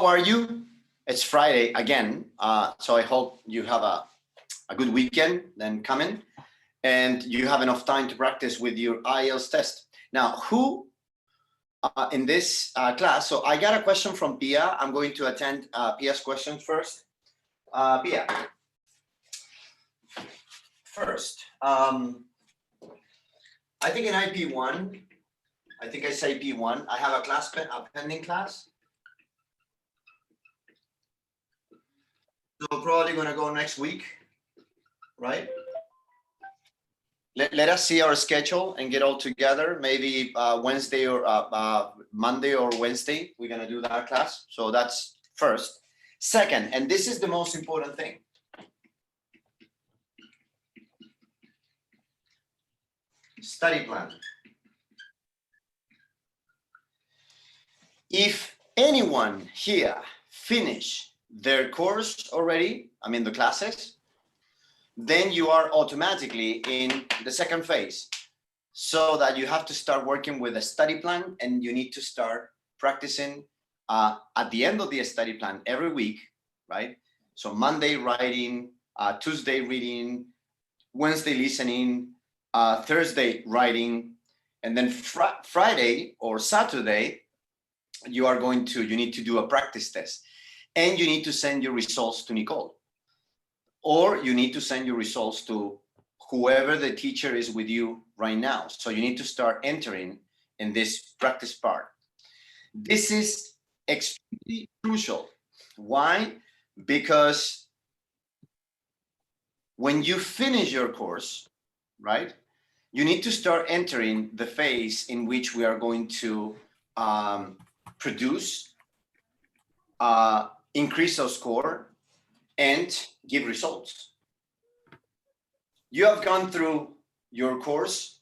How are you? It's Friday again, so I hope you have a good weekend then coming, and you have enough time to practice with your IELTS test. Now, who in this class, so I got a question from Pia. I'm going to attend Pia's questions first. Pia, first, I think in IP1, I think I say P1, I have a class, a pending class. So probably gonna go next week, right? Let us see our schedule and get all together. Maybe Wednesday or Monday or Wednesday, we're gonna do that class. So that's first. Second, and this is the most important thing. Study plan. If anyone here finish their course already, I mean the classes, then you are automatically in the second phase. So that you have to start working with a study plan, and you need to start practicing at the end of the study plan every week, right? So Monday writing, Tuesday reading, Wednesday listening, Thursday writing, and then Friday or Saturday, you need to do a practice test. And you need to send your results to Nicole, or you need to send your results to whoever the teacher is with you right now. So you need to start entering in this practice part. This is extremely crucial. Why? Because when you finish your course, right, you need to start entering the phase in which we are going to produce, increase our score, and give results. You have gone through your course,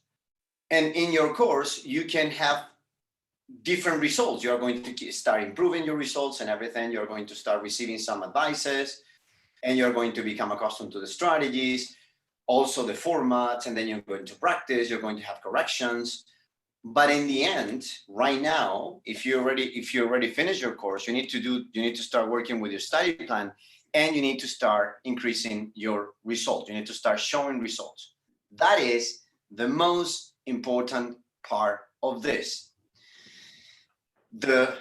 and in your course, you can have different results. You're going to start improving your results and everything. You're going to start receiving some advices, and you're going to become accustomed to the strategies, also the formats, and then you're going to practice, you're going to have corrections. But in the end, right now, if you already finished your course, you need to start working with your study plan, and you need to start increasing your results. You need to start showing results. That is the most important part of this. The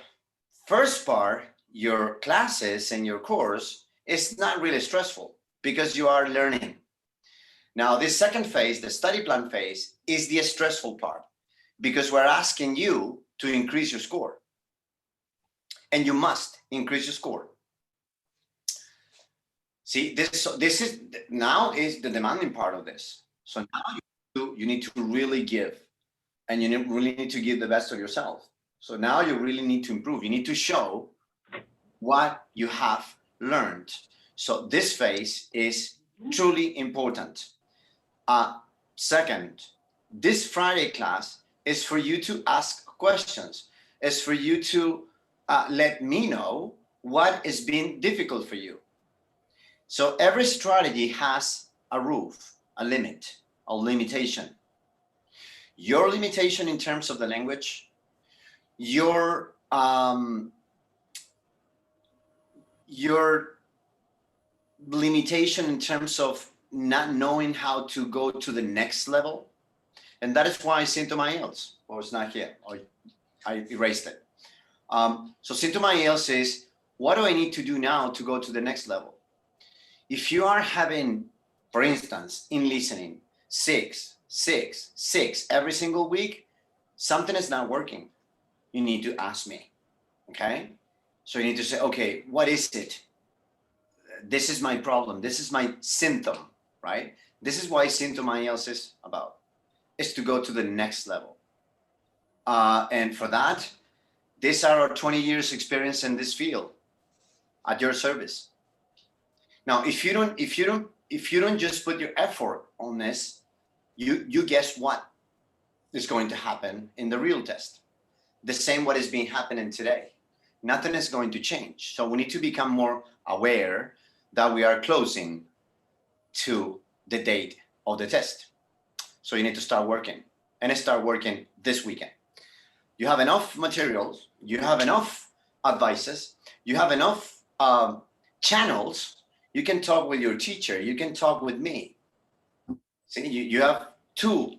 first part, your classes and your course, is not really stressful because you are learning. Now, this second phase, the study plan phase, is the stressful part, because we're asking you to increase your score. And you must increase your score. See, this is now is the demanding part of this. So now you need to really give, and you really need to give the best of yourself. So now you really need to improve. You need to show what you have learned. So this phase is truly important. Second, this Friday class is for you to ask questions. It's for you to let me know what has been difficult for you. So every strategy has a roof, a limit, a limitation. Your limitation in terms of the language, your limitation in terms of not knowing how to go to the next level. And that is why Sintoma IELTS, or it's not here, or I erased it. So Sintoma IELTS is, what do I need to do now to go to the next level? If you are having, for instance, in listening, 6, 6, 6 every single week, something is not working. You need to ask me, okay? So you need to say, okay, what is it? This is my problem. This is my symptom, right? This is why Sintoma IELTS is about, is to go to the next level. And for that, these are our 20 years experience in this field at your service. Now, if you don't just put your effort on this, you guess what is going to happen in the real test. The same what is being happening today. Nothing is going to change. So we need to become more aware that we are closing to the date of the test. So you need to start working, and start working this weekend. You have enough materials, you have enough advices. You have enough channels. You can talk with your teacher. You can talk with me. See, you have two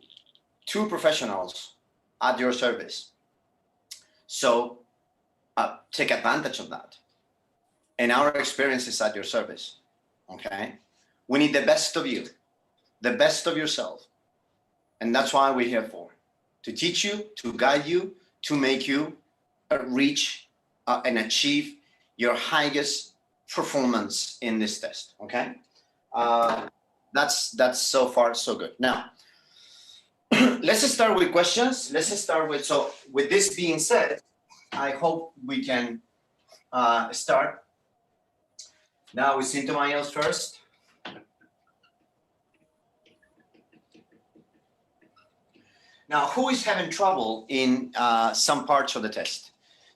professionals at your service. So take advantage of that. And our experience is at your service. Okay? We need the best of you, the best of yourself. And that's why we're here for. To teach you, to guide you, to make you reach and achieve your highest performance in this test. Okay? That's so far so good. Now, let's start with questions. Let's start with, so with this being said, I hope we can start. Now with Sintoma IELTS first. Now, who is having trouble in some parts of the test?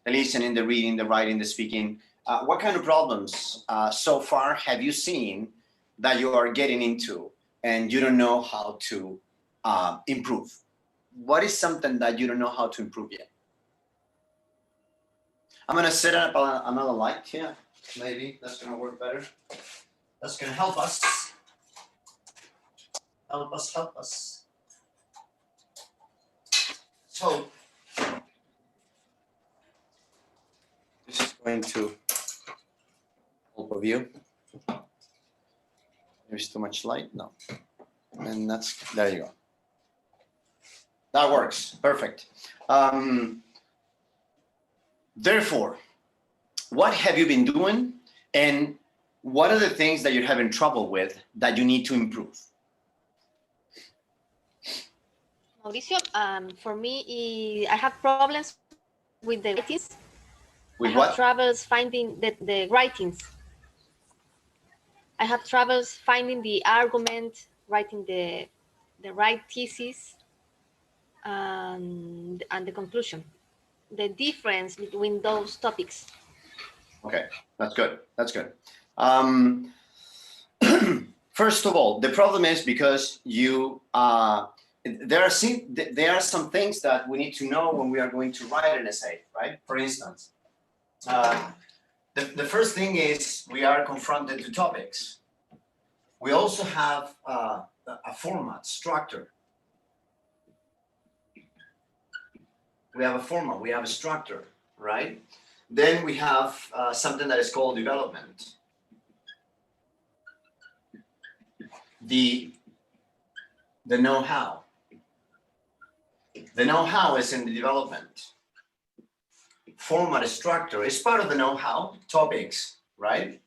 The listening, the reading, the writing, the speaking. What kind of problems so far have you seen that you are getting into and you don't know how to improve? What is something that you don't know how to improve yet? I'm gonna set up another light here. Maybe that's gonna work better. That's gonna help us. Help us. So this is going to help of you. There's too much light, no. And that's, there you go. That works, perfect. Therefore, what have you been doing and what are the things that you're having trouble with that you need to improve? Mauricio, for me, I have problems with the writings. With I have what? troubles finding the writings. I have troubles finding the argument, writing the right thesis, and the conclusion. The difference between those topics. Okay, that's good. That's good. First of all, the problem is because you there are some things that we need to know when we are going to write an essay, right? For instance, the first thing is we are confronted to topics. We also have a format, structure. We have a format, we have a structure, right? Then we have something that is called development. The know-how. The know-how is in the development. Format, structure is part of the know-how, topics, right?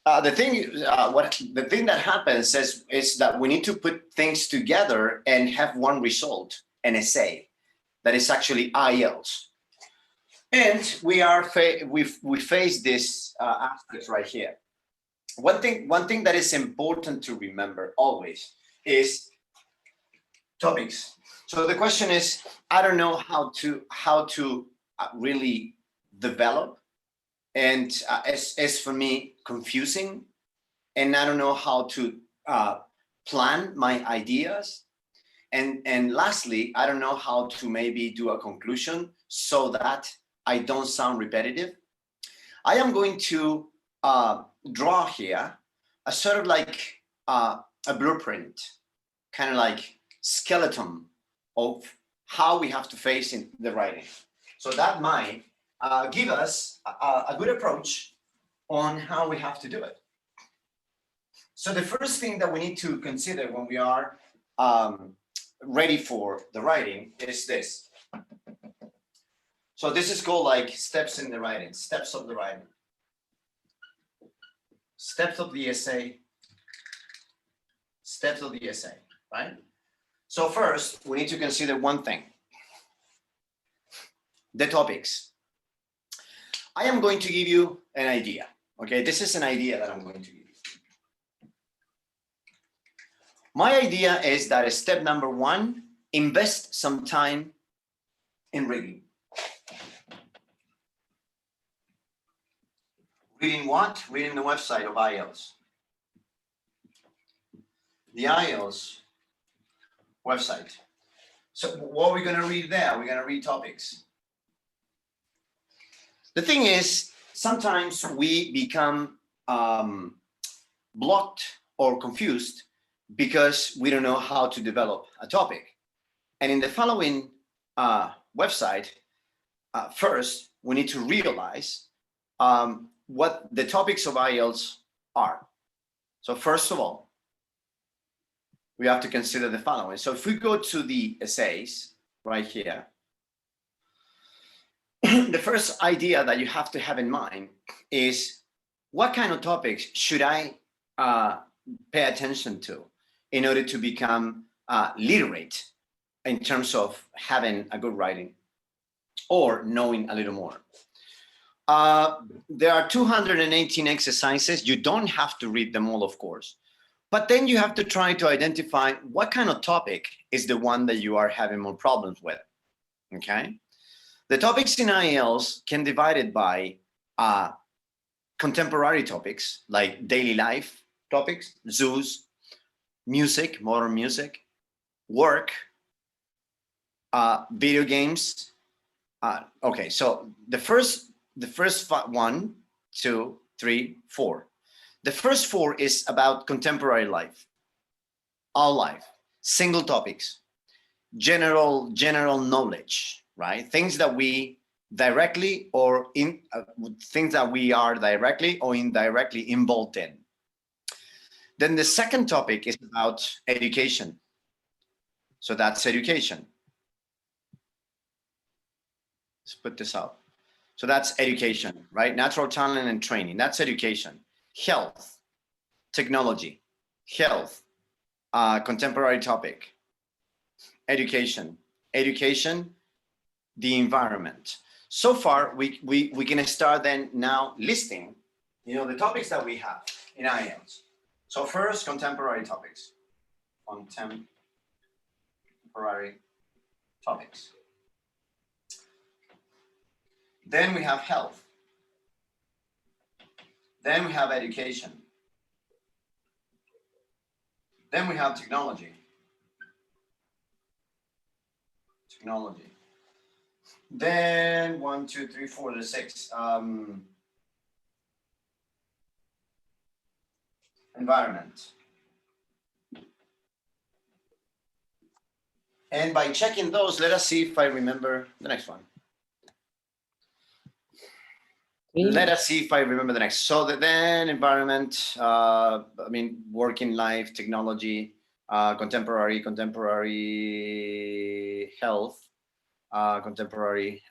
The thing that happens is that we need to put things together and have one result, an essay, that is actually IELTS. And we face this aspect right here. One thing that is important to remember always is topics. So the question is, I don't know how to really develop, and it's for me confusing, and I don't know how to plan my ideas, and lastly, I don't know how to maybe do a conclusion so that I don't sound repetitive. I am going to draw here a sort of like a blueprint, kind of like skeleton of how we have to face in the writing. So that might give us a good approach on how we have to do it. So the first thing that we need to consider when we are ready for the writing is this. So this is called like steps in the writing, steps of the writing. Steps of the essay, right? So first, we need to consider one thing, the topics. I am going to give you an idea, okay? This is an idea that I'm going to give you. My idea is that step number one, invest some time in reading. Reading what? Reading the website of IELTS. The IELTS website. So what are we going to read there? We're going to read topics. The thing is, sometimes we become blocked or confused because we don't know how to develop a topic. And in the following website, first, we need to realize what the topics of IELTS are. So first of all, we have to consider the following. So if we go to the essays right here, the first idea that you have to have in mind is what kind of topics should I pay attention to in order to become literate in terms of having a good writing or knowing a little more. There are 218 exercises. You don't have to read them all, of course, but then you have to try to identify what kind of topic is the one that you are having more problems with, okay? The topics in IELTS can be divided by contemporary topics like daily life topics, zoos, music, modern music, work, video games. Okay, so the first 1, 2, 3, 4. The first 4 is about contemporary life, all life, single topics, general knowledge, right? Things that we directly or things that we are directly or indirectly involved in. Then the second topic is about education. So that's education. Let's put this up. So that's education, right? Natural talent and training, that's education. Health, technology, health, contemporary topic, education, the environment. So far, we can start then now listing, the topics that we have in IELTS. So first, contemporary topics. Contemporary topics. Then we have health. Then we have education. Then we have technology. Then 1, 2, 3, 4, there's 6. Environment. And by checking those, let us see if I remember the next one. Let us see if I remember the next. So then environment, working life, technology, contemporary health, contemporary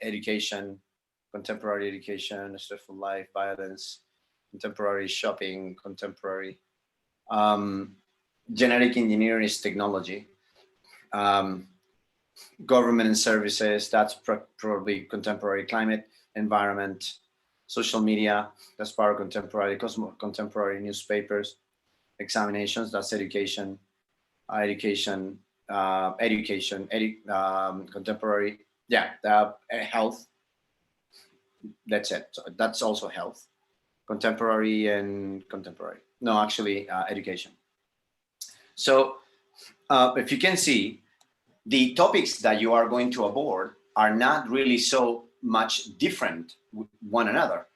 education, stressful life, violence, contemporary shopping, contemporary genetic engineering is technology, government and services, that's probably contemporary climate, environment, social media, that's part of contemporary newspapers, examinations, that's education, contemporary, health, that's it. So that's also health, contemporary, education. So if you can see, the topics that you are going to abord are not really so much different with one another.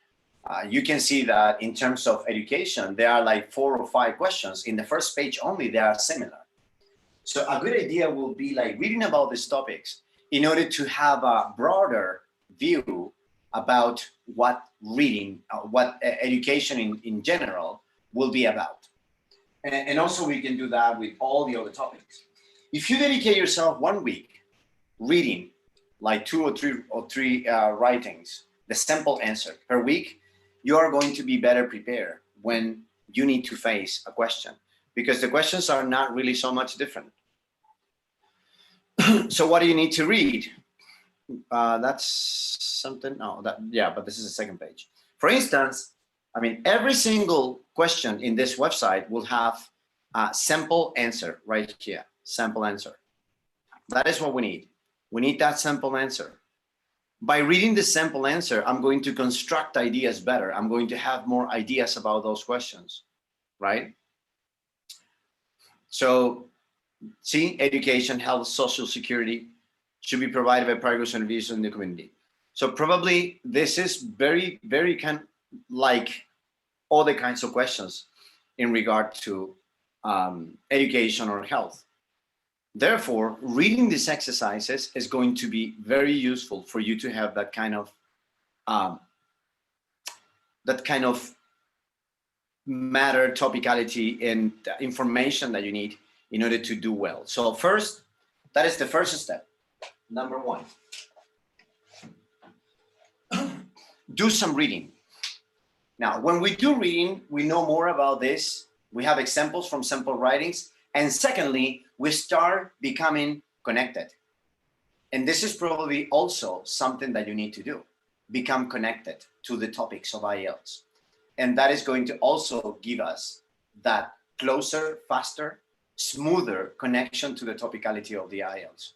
You can see that in terms of education, there are like 4 or 5 questions. In the first page only, they are similar. So a good idea will be like reading about these topics in order to have a broader view about what education in general will be about. And also we can do that with all the other topics. If you dedicate yourself 1 week reading like 2 or 3 writings, the simple answer per week, you are going to be better prepared when you need to face a question, because the questions are not really so much different. So what do you need to read? That's something, but this is the second page. For instance, every single question in this website will have a simple answer right here, simple answer. That is what we need. We need that simple answer. By reading the simple answer, I'm going to construct ideas better. I'm going to have more ideas about those questions, right? So, see, education, health, social security should be provided by private services in the community. So probably this is very, very kind like other kinds of questions in regard to education or health. Therefore, reading these exercises is going to be very useful for you to have that kind of matter, topicality, and information that you need in order to do well. So first, that is the first step. Number one, do some reading. Now, when we do reading, we know more about this. We have examples from sample writings. And secondly, we start becoming connected. And this is probably also something that you need to do. Become connected to the topics of IELTS. And that is going to also give us that closer, faster, smoother connection to the topicality of the IELTS.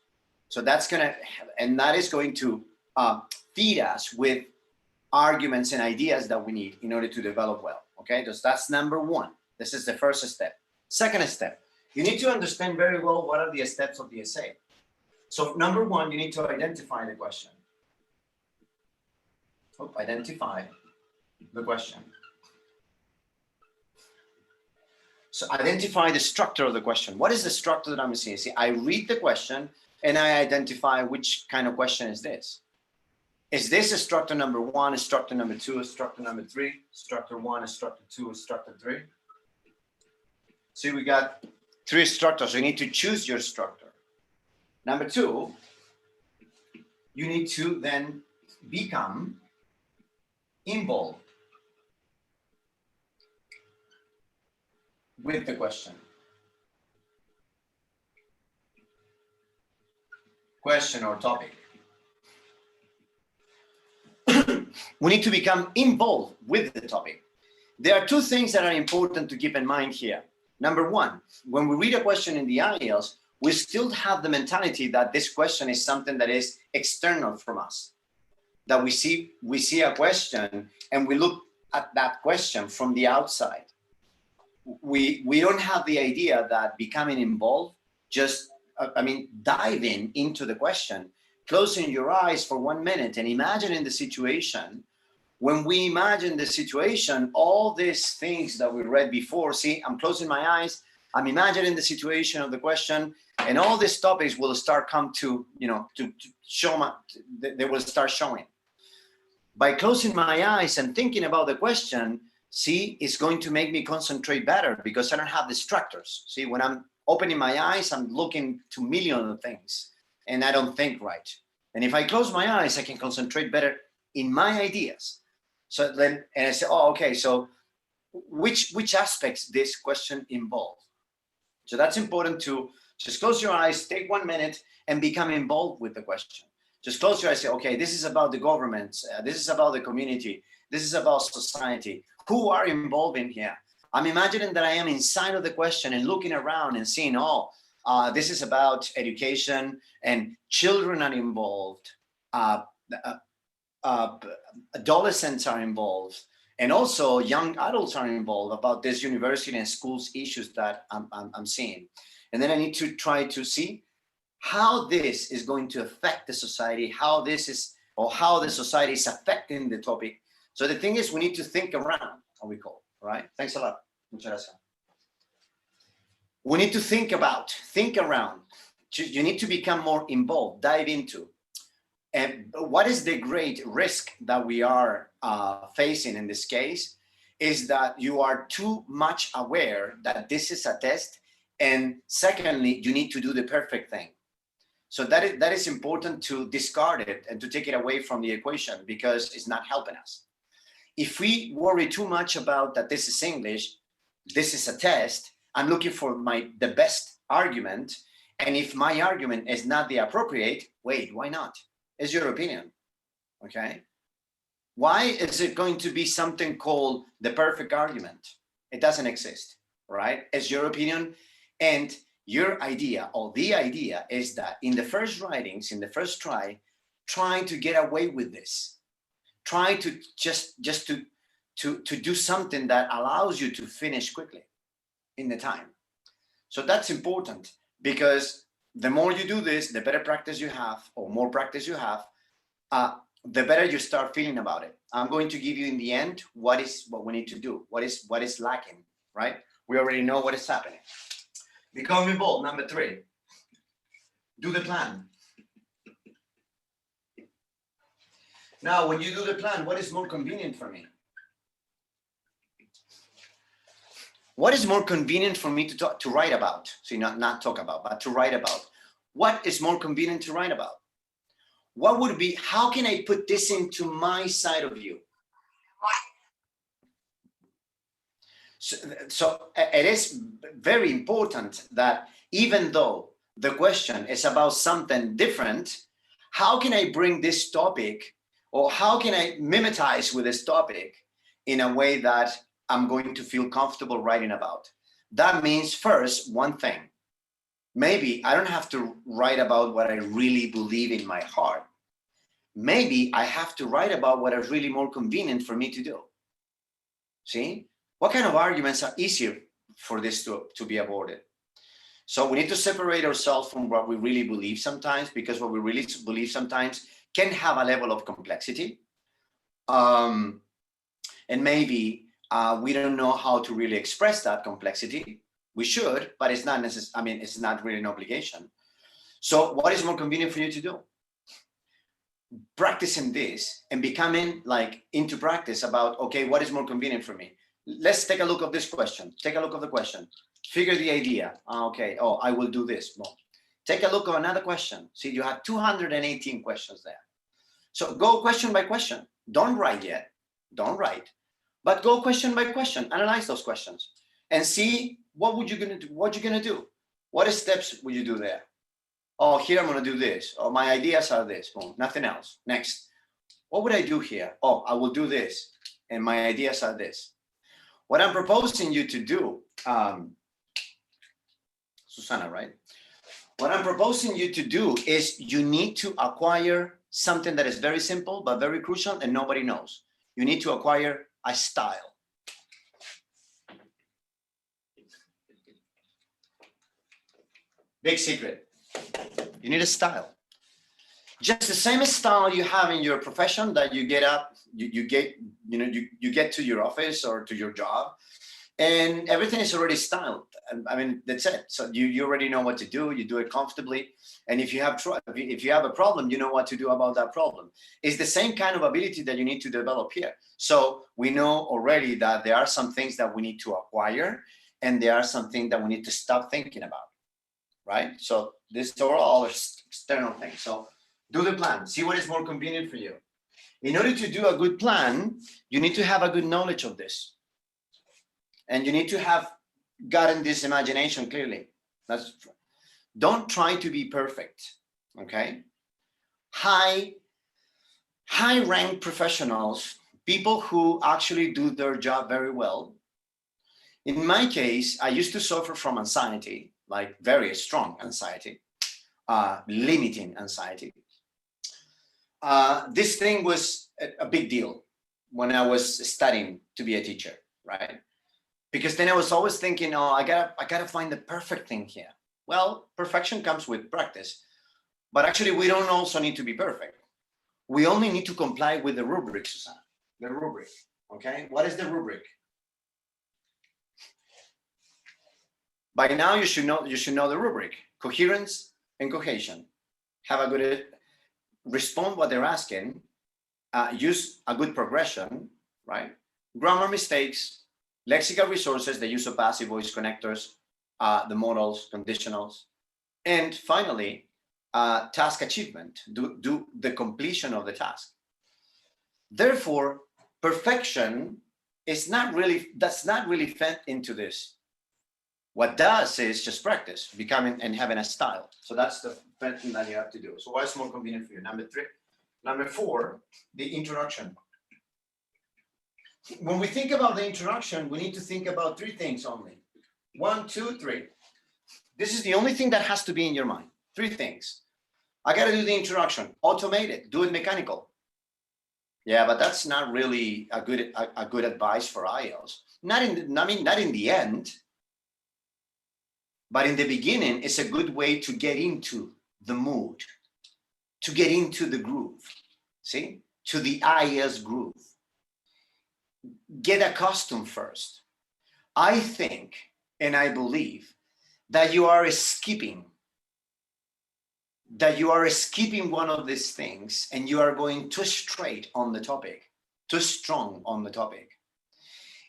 So that's going to, and that is going to feed us with arguments and ideas that we need in order to develop well. Okay, so that's number one. This is the first step. Second step, you need to understand very well what are the steps of the essay. So number one, you need to identify the question. Identify the question. So identify the structure of the question. What is the structure that I'm seeing? See, I read the question and I identify which kind of question is this. Is this a structure number one, a structure number two, a structure number three, structure one, a structure two, a structure three? See, we got three structures. You need to choose your structure. Number two, you need to then become involved with the question. Question or topic. We need to become involved with the topic. There are two things that are important to keep in mind here. Number one, when we read a question in the IELTS, we still have the mentality that this question is something that is external from us. That we see a question and we look at that question from the outside. We don't have the idea that becoming involved, diving into the question, closing your eyes for 1 minute and imagining the situation. When we imagine the situation, all these things that we read before, see, I'm closing my eyes, I'm imagining the situation of the question, and all these topics will start to show, they will start showing. By closing my eyes and thinking about the question, see, it's going to make me concentrate better because I don't have distractors. See, when I'm opening my eyes, I'm looking to millions of things and I don't think right. And if I close my eyes, I can concentrate better in my ideas. So then, and I say, oh, okay, so which aspects this question involve? So that's important to just close your eyes, take 1 minute and become involved with the question. Just close your eyes, say, okay, this is about the government, this is about the community, this is about society. Who are involved in here? I'm imagining that I am inside of the question and looking around and seeing, this is about education and children are involved, adolescents are involved, and also young adults are involved about this university and schools issues that I'm seeing. And then I need to try to see how this is going to affect the society, how the society is affecting the topic. So the thing is, we need to think around, how we call it, right? Thanks a lot. Muchas gracias. We need to think around. You need to become more involved, dive into. And what is the great risk that we are facing in this case is that you are too much aware that this is a test. And secondly, you need to do the perfect thing. So that is important to discard it and to take it away from the equation because it's not helping us. If we worry too much about that this is English, this is a test, I'm looking for the best argument. And if my argument is not the appropriate, wait, why not? It's your opinion, okay? Why is it going to be something called the perfect argument? It doesn't exist, right? It's your opinion. And your idea or the idea is that in the first writings, in the first trying to get away with this, trying to just to do something that allows you to finish quickly in the time. So that's important because the more you do this, the better practice you have or more practice you have, the better you start feeling about it. I'm going to give you in the end what we need to do, what is lacking, right? We already know what is happening. Become involved. Number 3, do the plan. Now, when you do the plan, what is more convenient for me? What is more convenient for me to write about? So not talk about, but to write about. What is more convenient to write about? What would be, how can I put this into my side of view? So it is very important that even though the question is about something different, how can I bring this topic, or how can I mimetize with this topic in a way that I'm going to feel comfortable writing about? That means first, one thing, maybe I don't have to write about what I really believe in my heart. Maybe I have to write about what is really more convenient for me to do. See? What kind of arguments are easier for this to be avoided? So we need to separate ourselves from what we really believe sometimes, because what we really believe sometimes can have a level of complexity. And maybe we don't know how to really express that complexity. We should, but it's not necessary. I mean, it's not really an obligation. So what is more convenient for you to do? Practicing this and becoming like into practice about, okay, what is more convenient for me? Let's take a look at this question. Take a look at the question. Figure the idea. Okay. Oh, I will do this. No. Take a look at another question. See, you have 218 questions there. So go question by question. Don't write yet. Don't write. But go question by question. Analyze those questions and see what you're gonna do. What you're gonna do. What steps will you do there? Oh, here I'm gonna do this. Oh, my ideas are this. Boom. Nothing else. Next. What would I do here? Oh, I will do this. And my ideas are this. What I'm proposing you to do, Susana, right? What I'm proposing you to do is you need to acquire something that is very simple, but very crucial, and nobody knows. You need to acquire a style. Big secret. You need a style. Just the same style you have in your profession, that you get up, you get to your office or to your job, and everything is already styled. I mean, that's it. So you already know what to do. You do it comfortably. And if you have a problem, you know what to do about that problem. It's the same kind of ability that you need to develop here. So we know already that there are some things that we need to acquire, and there are some things that we need to stop thinking about, right? So these are all external things. So do the plan. See what is more convenient for you. In order to do a good plan, you need to have a good knowledge of this. And you need to have gotten this imagination clearly. Don't try to be perfect, okay? High ranked professionals, people who actually do their job very well. In my case, I used to suffer from anxiety, like very strong anxiety, limiting anxiety. This thing was a big deal when I was studying to be a teacher, right? Because then I was always thinking, oh, I gotta find the perfect thing here. Well, perfection comes with practice, but actually we don't also need to be perfect. We only need to comply with the rubric, Susana. The rubric, okay? What is the rubric? By now you should know the rubric: coherence and cohesion. Have a good respond what they're asking. Use a good progression, right? Grammar mistakes. Lexical resources, the use of passive voice connectors, the modals, conditionals, and finally, task achievement, do the completion of the task. Therefore, perfection that's not really fed into this. What does is just practice, becoming and having a style. So that's the first thing that you have to do. So what's more convenient for you? Number 4, the introduction. When we think about the introduction, we need to think about 3 things only. 1, 2, 3. This is the only thing that has to be in your mind. 3 things. I got to do the introduction. Automate it. Do it mechanical. Yeah, but that's not really a good advice for IELTS. Not in the end, but in the beginning, it's a good way to get into the mood, to get into the groove. See? to the IELTS groove. Get accustomed first. I think and I believe that you are skipping one of these things and you are going too straight on the topic, too strong on the topic.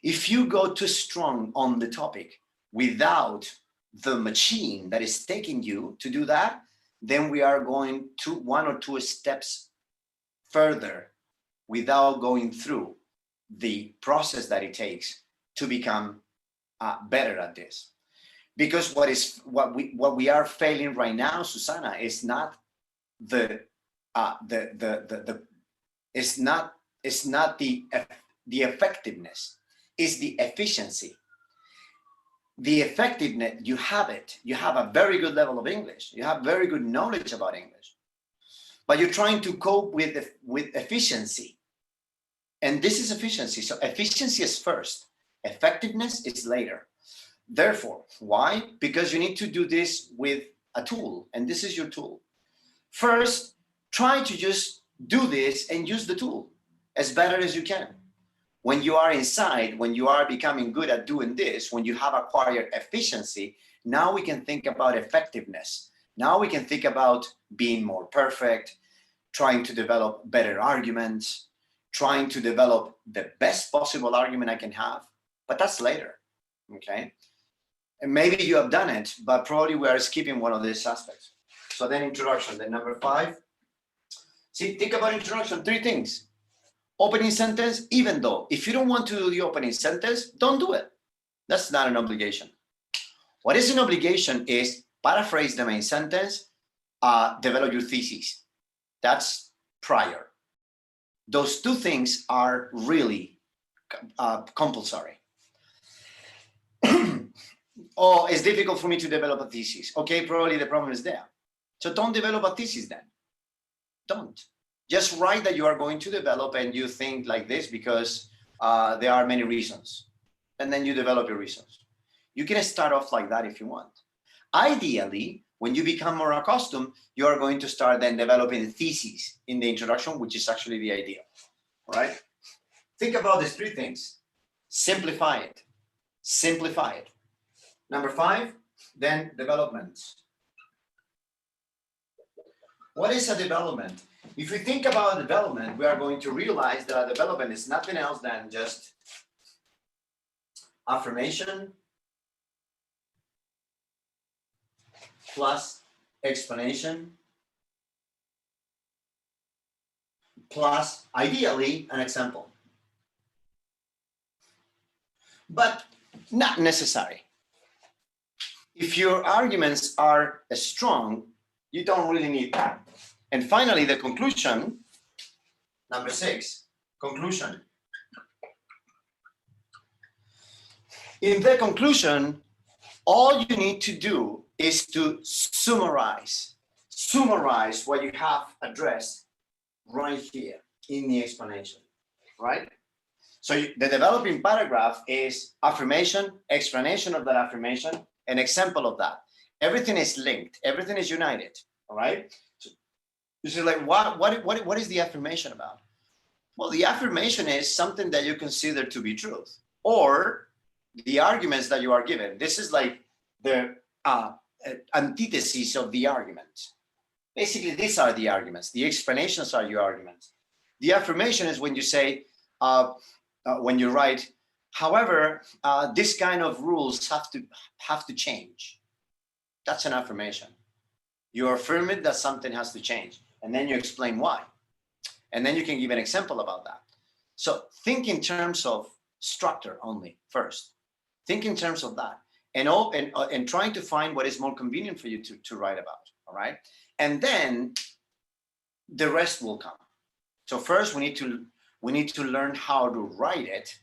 If you go too strong on the topic without the machine that is taking you to do that, then we are going to 1 or 2 steps further without going through the process that it takes to become better at this. Because what we are failing right now, Susana, is not it's not the effectiveness, it's the efficiency. The effectiveness, you have it. You have a very good level of English. You have very good knowledge about English, but you're trying to cope with efficiency. And this is efficiency. So efficiency is first. Effectiveness is later. Therefore, why? Because you need to do this with a tool, and this is your tool. First, try to just do this and use the tool as better as you can. When you are inside, when you are becoming good at doing this, when you have acquired efficiency, now we can think about effectiveness. Now we can think about being more perfect, trying to develop better arguments, trying to develop the best possible argument I can have, but that's later, okay? And maybe you have done it, but probably we are skipping one of these aspects. So then introduction, then number 5. See, think about introduction, 3 things. Opening sentence, even though if you don't want to do the opening sentence, don't do it. That's not an obligation. What is an obligation is paraphrase the main sentence, develop your thesis. That's prior. Those 2 things are really compulsory. Oh, it's difficult for me to develop a thesis. Okay, probably the problem is there. So don't develop a thesis then. Don't. Just write that you are going to develop and you think like this because there are many reasons. And then you develop your reasons. You can start off like that if you want. Ideally, when you become more accustomed, you are going to start then developing the thesis in the introduction, which is actually the idea. All right? Think about these 3 things. Simplify it. Simplify it. Number 5, then development. What is a development? If we think about development, we are going to realize that a development is nothing else than just affirmation plus explanation plus ideally an example. But not necessary. If your arguments are strong, you don't really need that. And finally, the conclusion, number 6, conclusion. In the conclusion, all you need to do is to summarize what you have addressed right here in the explanation, right? So the developing paragraph is affirmation, explanation of that affirmation, an example of that. Everything is linked, everything is united, all right? So you say like, what is the affirmation about? Well, the affirmation is something that you consider to be truth, or the arguments that you are given. This is like the antithesis of the argument. Basically, these are the arguments. The explanations are your arguments. The affirmation is when you say, when you write, however, this kind of rules have to change. That's an affirmation. You affirm it that something has to change, and then you explain why. And then you can give an example about that. So think in terms of structure only first. Think in terms of that, and trying to find what is more convenient for you to write about, all right? And then the rest will come. So first we need to learn how to write it,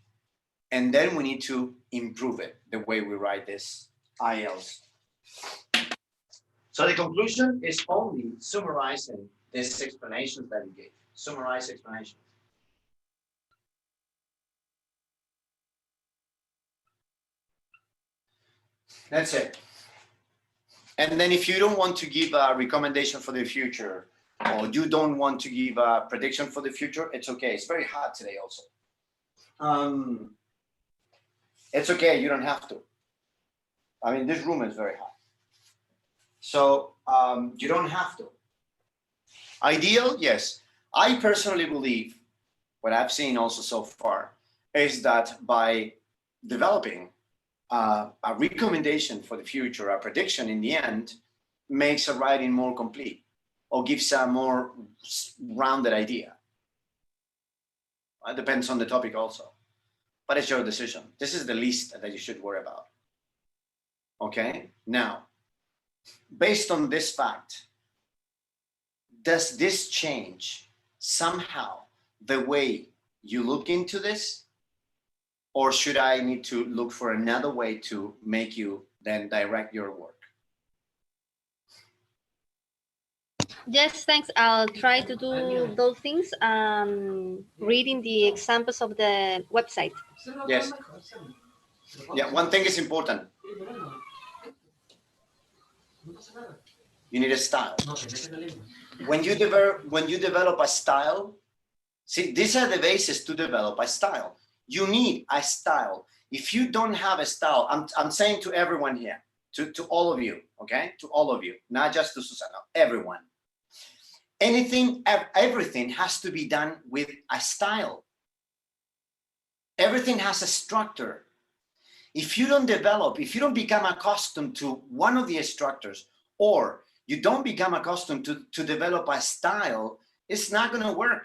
and then we need to improve it the way we write this IELTS. So the conclusion is only summarizing these explanations that we gave. Summarize explanations. That's it. And then if you don't want to give a recommendation for the future, or you don't want to give a prediction for the future, it's okay. It's very hard today also. It's okay, you don't have to. I mean, this room is very hot. So you don't have to. Ideal, yes. I personally believe, what I've seen also so far, is that by developing a recommendation for the future, a prediction in the end, makes a writing more complete or gives a more rounded idea. It depends on the topic also, but it's your decision. This is the least that you should worry about. Okay, now, based on this fact, does this change somehow the way you look into this? Or should I need to look for another way to make you then direct your work? Yes, thanks. I'll try to do those things. Reading the examples of the website. Yes. Yeah, one thing is important. You need a style. When you develop a style, see, these are the bases to develop a style. You need a style. If you don't have a style, I'm saying to everyone here, to all of you, okay? To all of you, not just to Susana, everyone. Everything has to be done with a style. Everything has a structure. If you don't develop, if you don't become accustomed to one of the structures, or you don't become accustomed to develop a style, it's not going to work.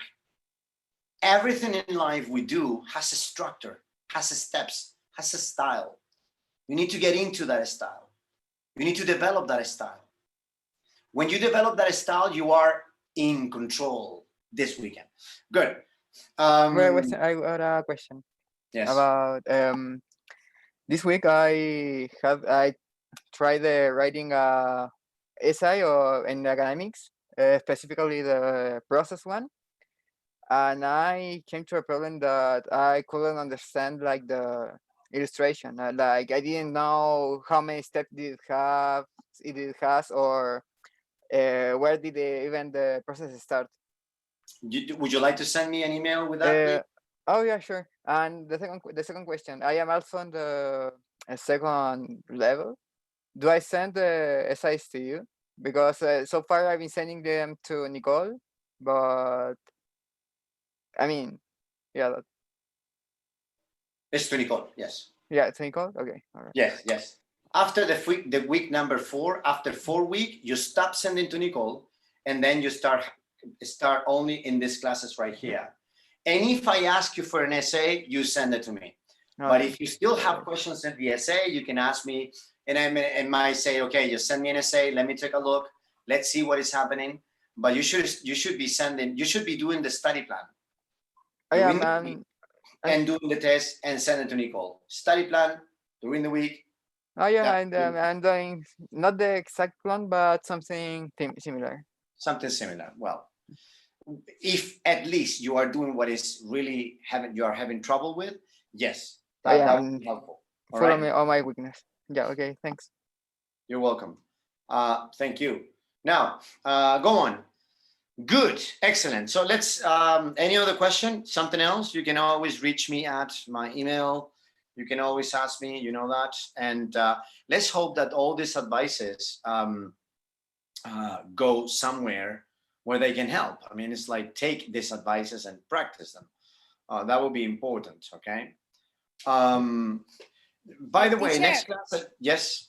Everything in life we do has a structure, has a steps, has a style. You need to get into that style. You need to develop that style. When you develop that style, you are in control this weekend. Good. Wait, I got a question Yes. about this week. I tried writing a essay or in academics, specifically the process one, and I came to a problem that I couldn't understand like the illustration. Like I didn't know how many steps it has, or where did even the process start. Would you like to send me an email with that? Oh yeah, sure. And the second question, I am also on the second level. Do I send the essays to you? Because so far I've been sending them to Nicole, but I mean, yeah, It's to Nicole, yes. yeah, it's Nicole. Okay, all right. Yes. After the week number 4, after 4 weeks, you stop sending to Nicole, and then you start only in these classes right here. And if I ask you for an essay, you send it to me. But if you still have questions in the essay, you can ask me, and I might say, okay, just send me an essay. Let me take a look. Let's see what is happening. But you should be doing the study plan. And doing the test and send it to Nicole. Study plan during the week. Oh yeah, and I'm doing not the exact one, but something similar. Something similar. Well, if at least you are doing what is really you are having trouble with, yes, that would be helpful. All my weakness. Yeah. Okay. Thanks. You're welcome. Thank you. Now, go on. Good, excellent. So let's, any other question, something else? You can always reach me at my email. You can always ask me, you know that. And let's hope that all these advices go somewhere where they can help. I mean, it's like take these advices and practice them. That would be important, okay? By the way, next class, yes?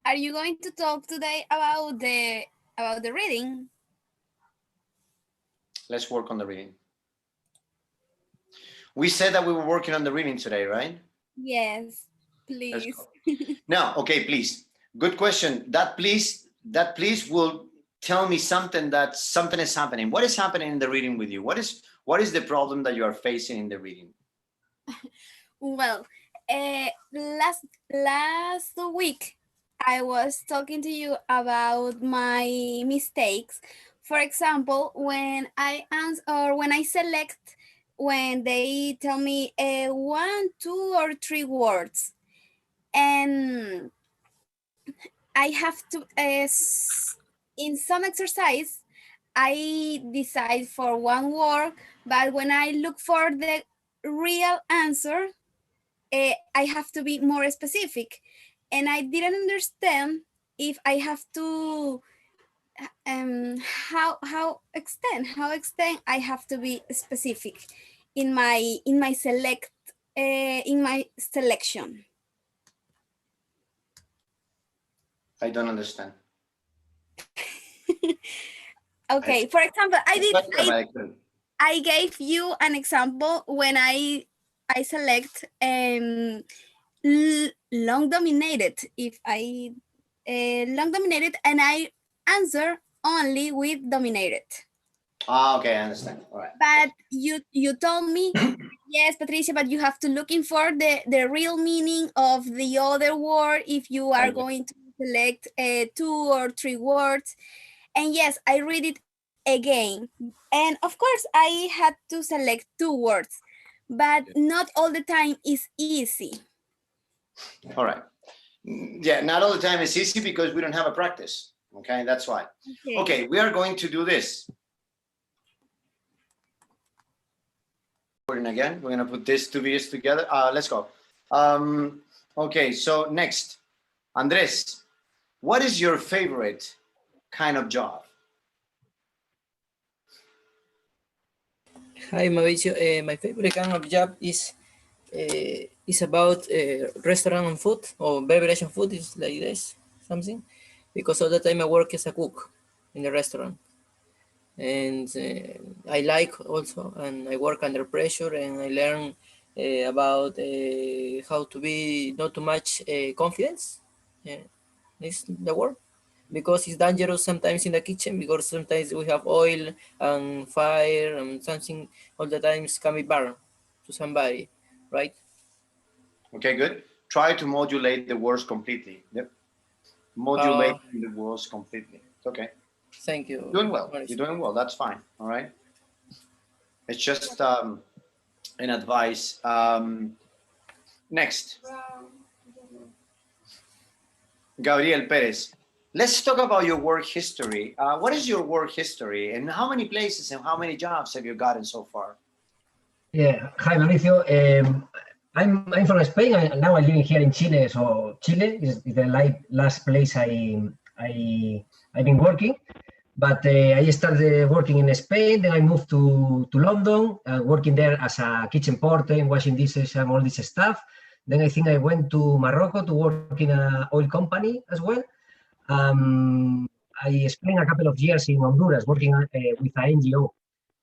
Are you going to talk today about the reading? Let's work on the reading. We said that we were working on the reading today, right? Yes, please. Now, okay, please. Good question. That please will tell me something is happening. What is happening in the reading with you? What is the problem that you are facing in the reading? Well, last week I was talking to you about my mistakes. For example, when I answer or when I select, when they tell me 1, 2, or 3 words, and I have to in some exercise I decide for one word, but when I look for the real answer, I have to be more specific. And I didn't understand if I have to how extend I have to be specific in my selection. I don't understand. Okay, for example, I I gave you an example when I select long dominated. If I long dominated and I answer only with dominated. Okay, I understand. All right. But you told me, yes, Patricia, but you have to looking for the real meaning of the other word if you are going to select 2 or 3 words. And yes, I read it again. And of course, I had to select 2 words, but not all the time is easy. All right. Yeah, not all the time is easy because we don't have a practice. Okay, that's why. Okay, we are going to do this. Again, we're going to put these 2 videos together. Let's go. Okay, so next, Andres, what is your favorite kind of job? Hi, Mauricio. My favorite kind of job is about restaurant and food or beverage and food, is like this, something. Because all the time I work as a cook in the restaurant. And I like also, and I work under pressure, and I learn about how to be not too much confidence. Is the word, because it's dangerous sometimes in the kitchen, because sometimes we have oil and fire and something all the times can be burned to somebody, right? Okay, good. Try to modulate the words completely. Yep. Modulate the words completely. Okay. Thank you. Doing well. You're doing well. That's fine. All right. It's just an advice. Next. Gabriel Perez. Let's talk about your work history. What is your work history and how many places and how many jobs have you gotten so far? Yeah. Hi, Mauricio. I'm from Spain and now I'm living here in Chile. So Chile is the last place I've been working. But I started working in Spain, then I moved to London, working there as a kitchen porter, washing dishes and all this stuff. Then I think I went to Morocco to work in an oil company as well. I spent a couple of years in Honduras working with an NGO.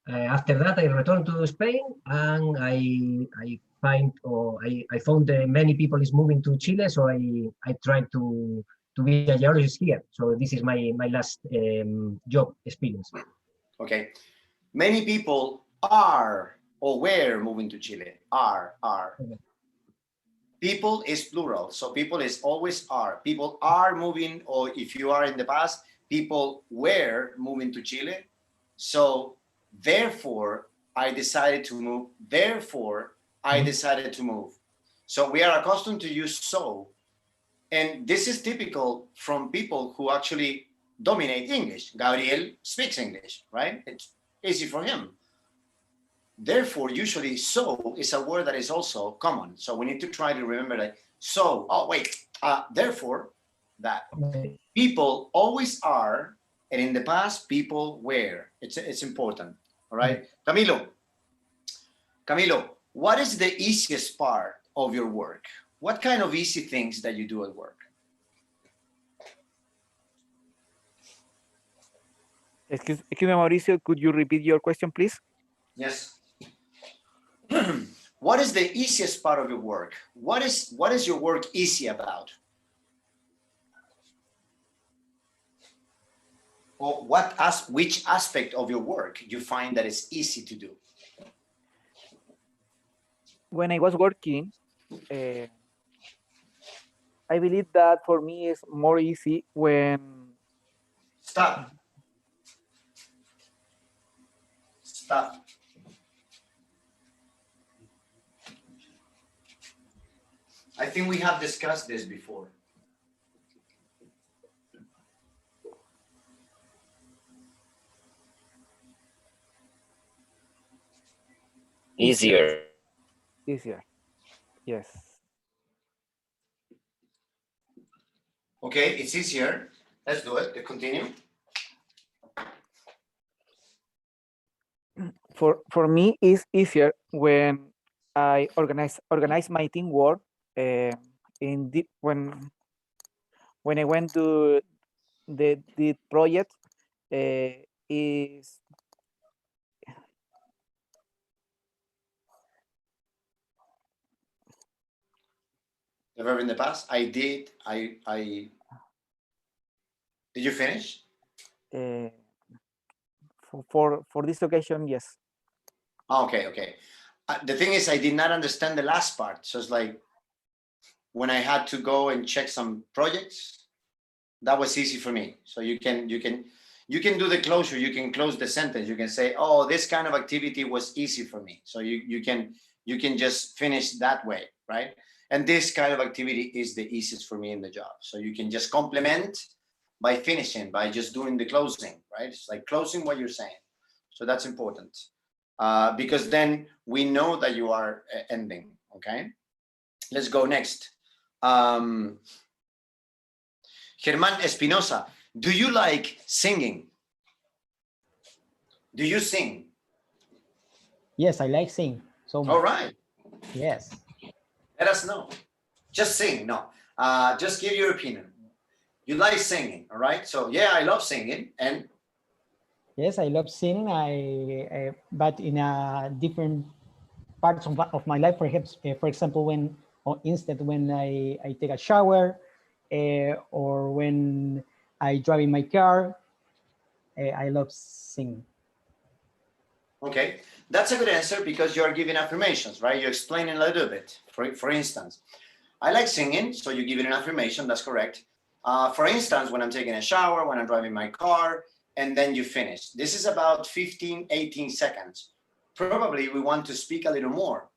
After that, I returned to Spain and I found many people is moving to Chile, so I tried to be a geologist here. So this is my last job experience. Okay. Many people are or were moving to Chile. Are. Okay. People is plural. So people is always are. People are moving, or if you are in the past, people were moving to Chile. So therefore, I decided to move. Therefore, I decided to move. So we are accustomed to use so. And this is typical from people who actually dominate English. Gabriel speaks English, right? It's easy for him. Therefore, usually so is a word that is also common. So we need to try to remember that. So, therefore, that. People always are, and in the past, people were. It's important, all right? Camilo, what is the easiest part of your work? What kind of easy things that you do at work? Excuse me, Mauricio, could you repeat your question, please? Yes. What is the easiest part of your work? What is your work easy about? Or which aspect of your work you find that is easy to do? When I was working, I believe that for me it's more easy when... Stop. I think we have discussed this before. Easier. Easier. Yes. Okay, it's easier. Let's do it. Continue. For me, it's easier when I organize my teamwork. When I went to the project, is The verb in the past. I did. I. Did you finish? For this occasion, yes. Okay, okay. The thing is, I did not understand the last part. So it's like when I had to go and check some projects, that was easy for me. So you can do the closure. You can close the sentence. You can say, "Oh, this kind of activity was easy for me." So you can just finish that way, right? And this kind of activity is the easiest for me in the job. So you can just complement by finishing, by just doing the closing, right? It's like closing what you're saying. So that's important. Because then we know that you are ending. Okay, let's go next. Germán Espinosa, do you like singing? Do you sing? Yes, I like sing so much. All right, Yes. let us know. Just sing. No, just give your opinion. You like singing, all right? So yeah, I love singing, and Yes, I love singing. But in a different parts of my life. For example, when I take a shower, or when I drive in my car, I love singing. okay, that's a good answer because you are giving affirmations, right? You're explaining a little bit. For instance, I like singing, so you give it an affirmation. That's correct. For instance, when I'm taking a shower, when I'm driving my car, and then you finish. This is about 15, 18 seconds. Probably we want to speak a little more.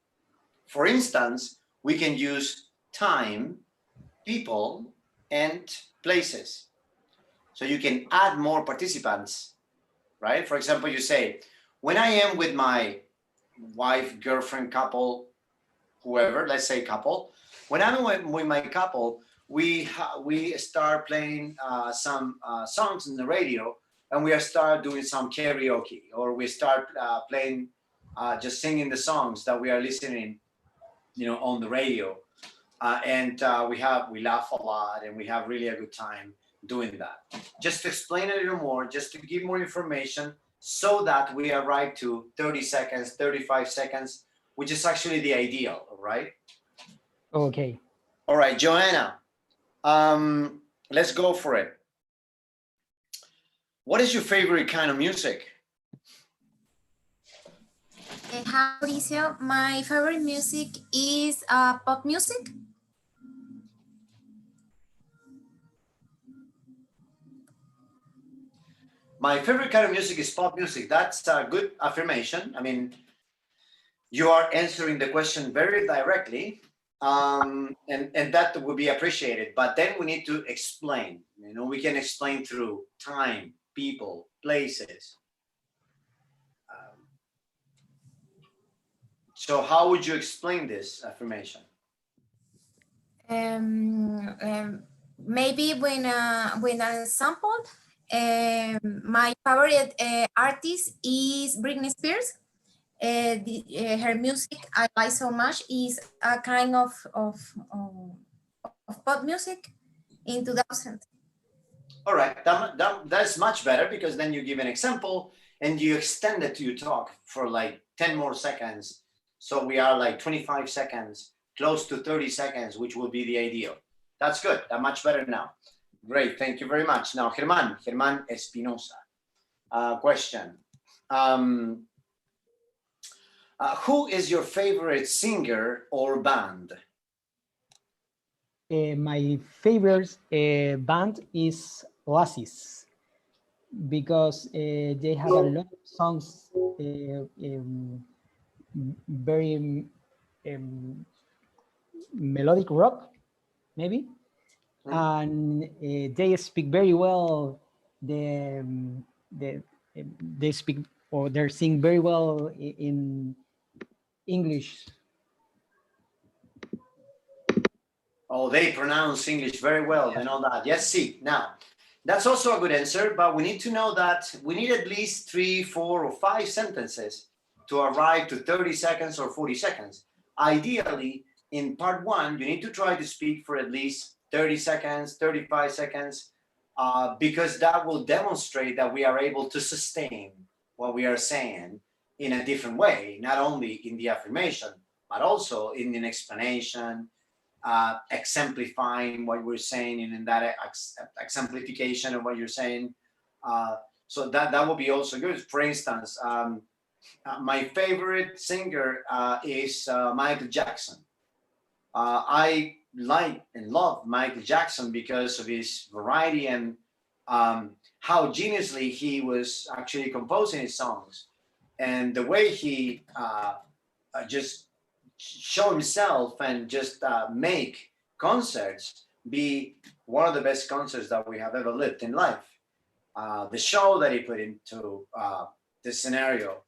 For instance, we can use time, people, and places. So you can add more participants, right? For example, you say, when I am with my wife, girlfriend, couple, whoever, let's say couple, when I'm with my couple, we start playing some songs in the radio, and we start doing some karaoke, or we start playing, just singing the songs that we are listening, on the radio, and we laugh a lot, and we have really a good time doing that. Just to explain a little more, just to give more information, so that we arrive to 30 seconds, 35 seconds, which is actually the ideal, right? Okay. All right, Joanna, let's go for it. What is your favorite kind of music? Hi, Mauricio. My favorite music is pop music. My favorite kind of music is pop music. That's a good affirmation. I mean, you are answering the question very directly, and that would be appreciated. But then we need to explain. We can explain through time, people, places. So how would you explain this affirmation? Maybe when I sample, my favorite artist is Britney Spears. Her music I like so much is a kind of pop music in 2000. All right, that's much better, because then you give an example and you extend it to your talk for like 10 more seconds. So we are like 25 seconds, close to 30 seconds, which will be the ideal. That's good. That's much better now. Great. Thank you very much. Now, Germán Espinosa. Question. Who is your favorite singer or band? My favorite band is Oasis, because they have a lot of songs, very melodic rock, maybe, and they speak very well. They speak, or they sing very well in English. Oh, they pronounce English very well and all that. Yes, see, now, that's also a good answer, but we need to know that we need at least 3, 4, or 5 sentences to arrive to 30 seconds or 40 seconds. Ideally, in part 1, you need to try to speak for at least 30 seconds, 35 seconds, because that will demonstrate that we are able to sustain what we are saying in a different way, not only in the affirmation, but also in an explanation, exemplifying what we're saying, and in that exemplification of what you're saying. So that will be also good. For instance, my favorite singer is Michael Jackson. I like and love Michael Jackson because of his variety and how geniusly he was actually composing his songs, and the way he just show himself and just make concerts be one of the best concerts that we have ever lived in life. The show that he put into this scenario,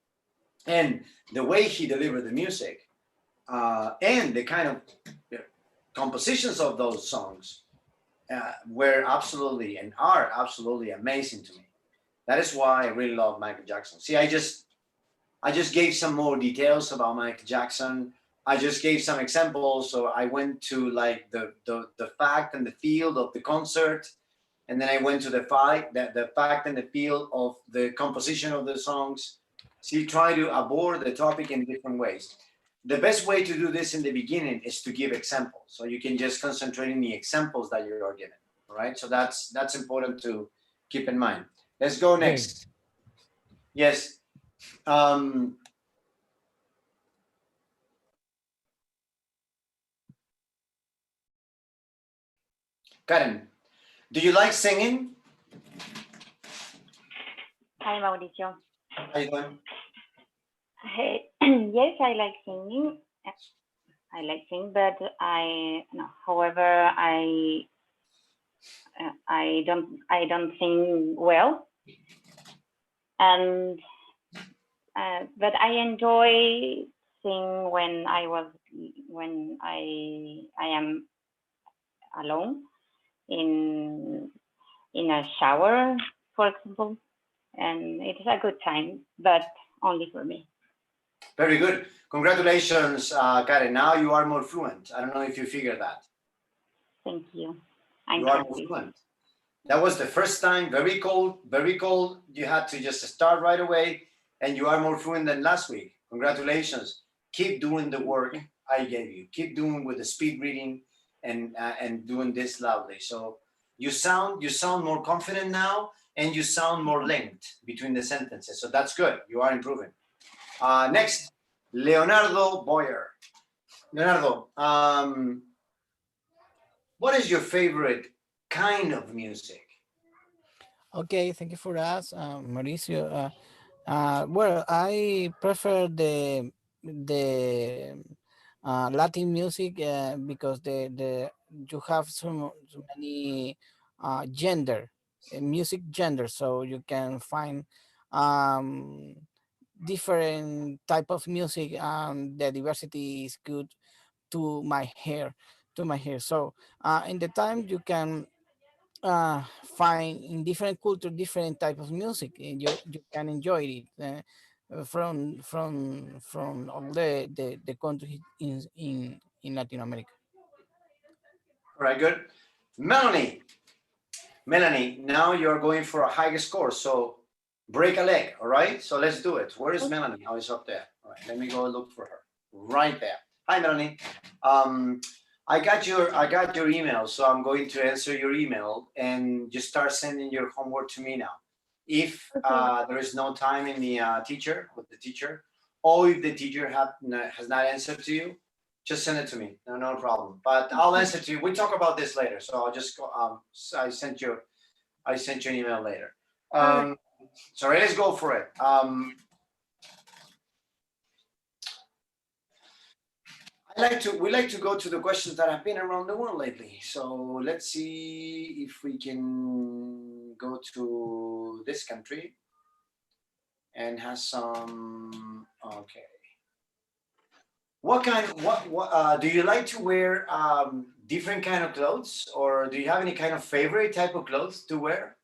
and the way he delivered the music, and the kind of compositions of those songs were absolutely and are absolutely amazing to me. That is why I really love Michael Jackson. See, I just gave some more details about Michael Jackson. I just gave some examples. So I went to like the fact and the field of the concert, and then I went to the fact and the field of the composition of the songs. So you try to abord the topic in different ways. The best way to do this in the beginning is to give examples. So you can just concentrate on the examples that you are given. All right. So that's important to keep in mind. Let's go next. Yes. Karen, do you like singing? Hi, Mauricio. How you doing? Hey, yes, I like singing. I like singing, but however, I don't sing well, and but I enjoy sing when I am alone in a shower, for example, and it's a good time, but only for me. Very good. Congratulations, Karen. Now you are more fluent. I don't know if you figured that. Thank you. You are more fluent. That was the first time, very cold, very cold. You had to just start right away, and you are more fluent than last week. Congratulations. Keep doing the work I gave you. Keep doing with the speed reading and doing this loudly. So you sound more confident now, and you sound more linked between the sentences. So that's good. You are improving. Next, Leonardo Boyer. Leonardo, what is your favorite kind of music? Okay, thank you for that, Mauricio. Well, I prefer the Latin music because the you have so many music gender, so you can find um, different type of music, and the diversity is good to my hair, So in the time you can find in different culture different type of music, and you can enjoy it from all the countries in Latin America. All right, good. Melanie, now you're going for a higher score, so break a leg, all right? So let's do it. Where is Melanie? Oh, it's up there. All right, let me go look for her. Right there. Hi, Melanie. I got your email, so I'm going to answer your email, and just start sending your homework to me now. If there is no time in the with the teacher, or if the teacher has not answered to you, just send it to me. No problem. But I'll answer to you. We talk about this later. So I'll just go. I sent you an email later. So let's go for it. We like to go to the questions that have been around the world lately. So let's see if we can go to this country and have some. Okay. What do you like to wear different kind of clothes, or do you have any kind of favorite type of clothes to wear?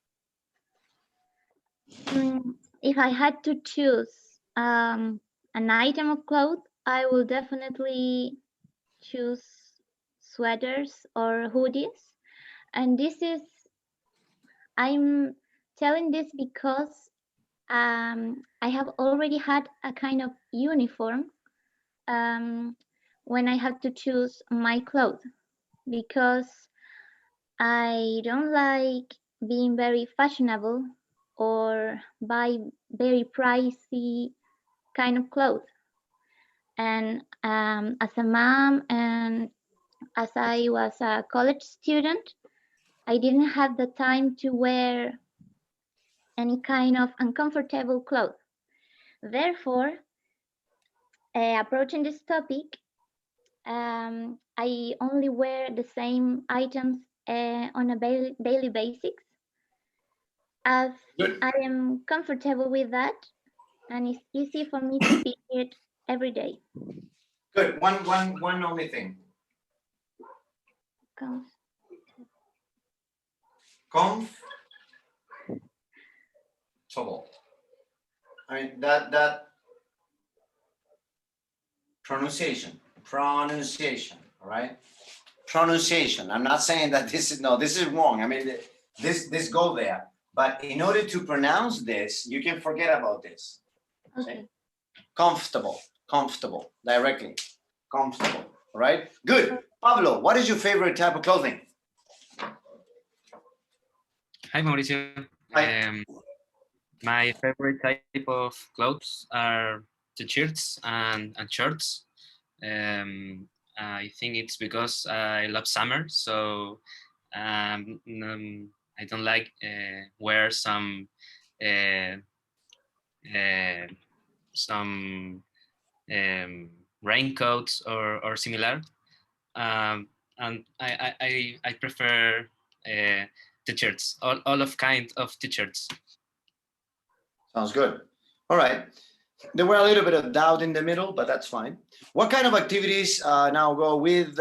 If I had to choose an item of clothes, I will definitely choose sweaters or hoodies. And I'm telling this because I have already had a kind of uniform when I had to choose my clothes, because I don't like being very fashionable or buy very pricey kind of clothes. And as a mom and as I was a college student, I didn't have the time to wear any kind of uncomfortable clothes. Therefore, approaching this topic, I only wear the same items on a daily basis, as Good. I am comfortable with that, and it's easy for me to fit it every day. Good. One only thing. Comfortable. I mean that pronunciation. All right. Pronunciation. I'm not saying that this is wrong. I mean, this go there. But in order to pronounce this, you can forget about this. Okay. Comfortable, directly. Comfortable. All right. Good. Pablo, what is your favorite type of clothing? Hi, Mauricio. Hi. My favorite type of clothes are t-shirts and shorts. I think it's because I love summer, so I don't like wear uh, uh, some raincoats or similar. And I prefer t-shirts, all of kind of t-shirts. Sounds good. All right. There were a little bit of doubt in the middle, but that's fine. What kind of activities now go with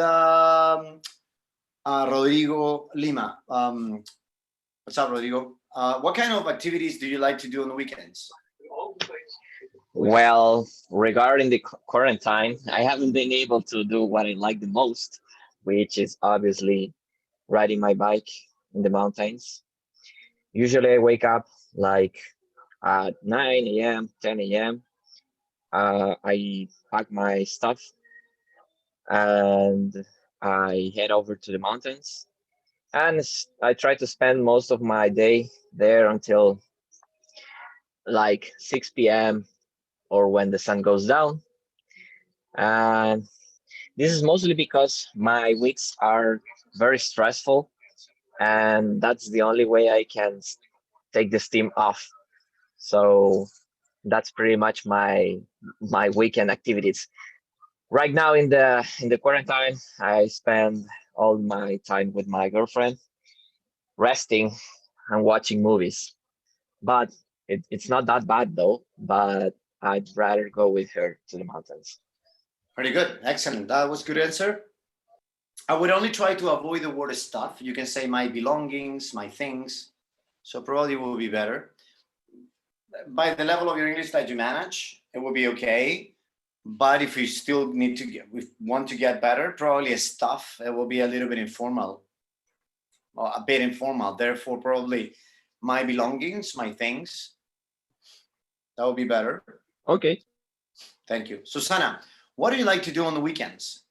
Rodrigo Lima? What's up, Rodrigo? What kind of activities do you like to do on the weekends? Well, regarding the current time, I haven't been able to do what I like the most, which is obviously riding my bike in the mountains. Usually I wake up like at 9 a.m., 10 a.m. I pack my stuff and I head over to the mountains. And I try to spend most of my day there until like 6 p.m. or when the sun goes down. And this is mostly because my weeks are very stressful, and that's the only way I can take the steam off. So that's pretty much my weekend activities. Right now in the quarantine, I spend all my time with my girlfriend, resting and watching movies. But it's not that bad though. But I'd rather go with her to the mountains. Pretty good. Excellent. That was a good answer. I would only try to avoid the word stuff. You can say my belongings, my things. So probably will be better. By the level of your English that you manage, it will be okay. But if you still want to get better, probably a stuff, it will be a little bit informal. Or a bit informal. Therefore, probably my belongings, my things. That would be better. Okay. Thank you. Susana, what do you like to do on the weekends?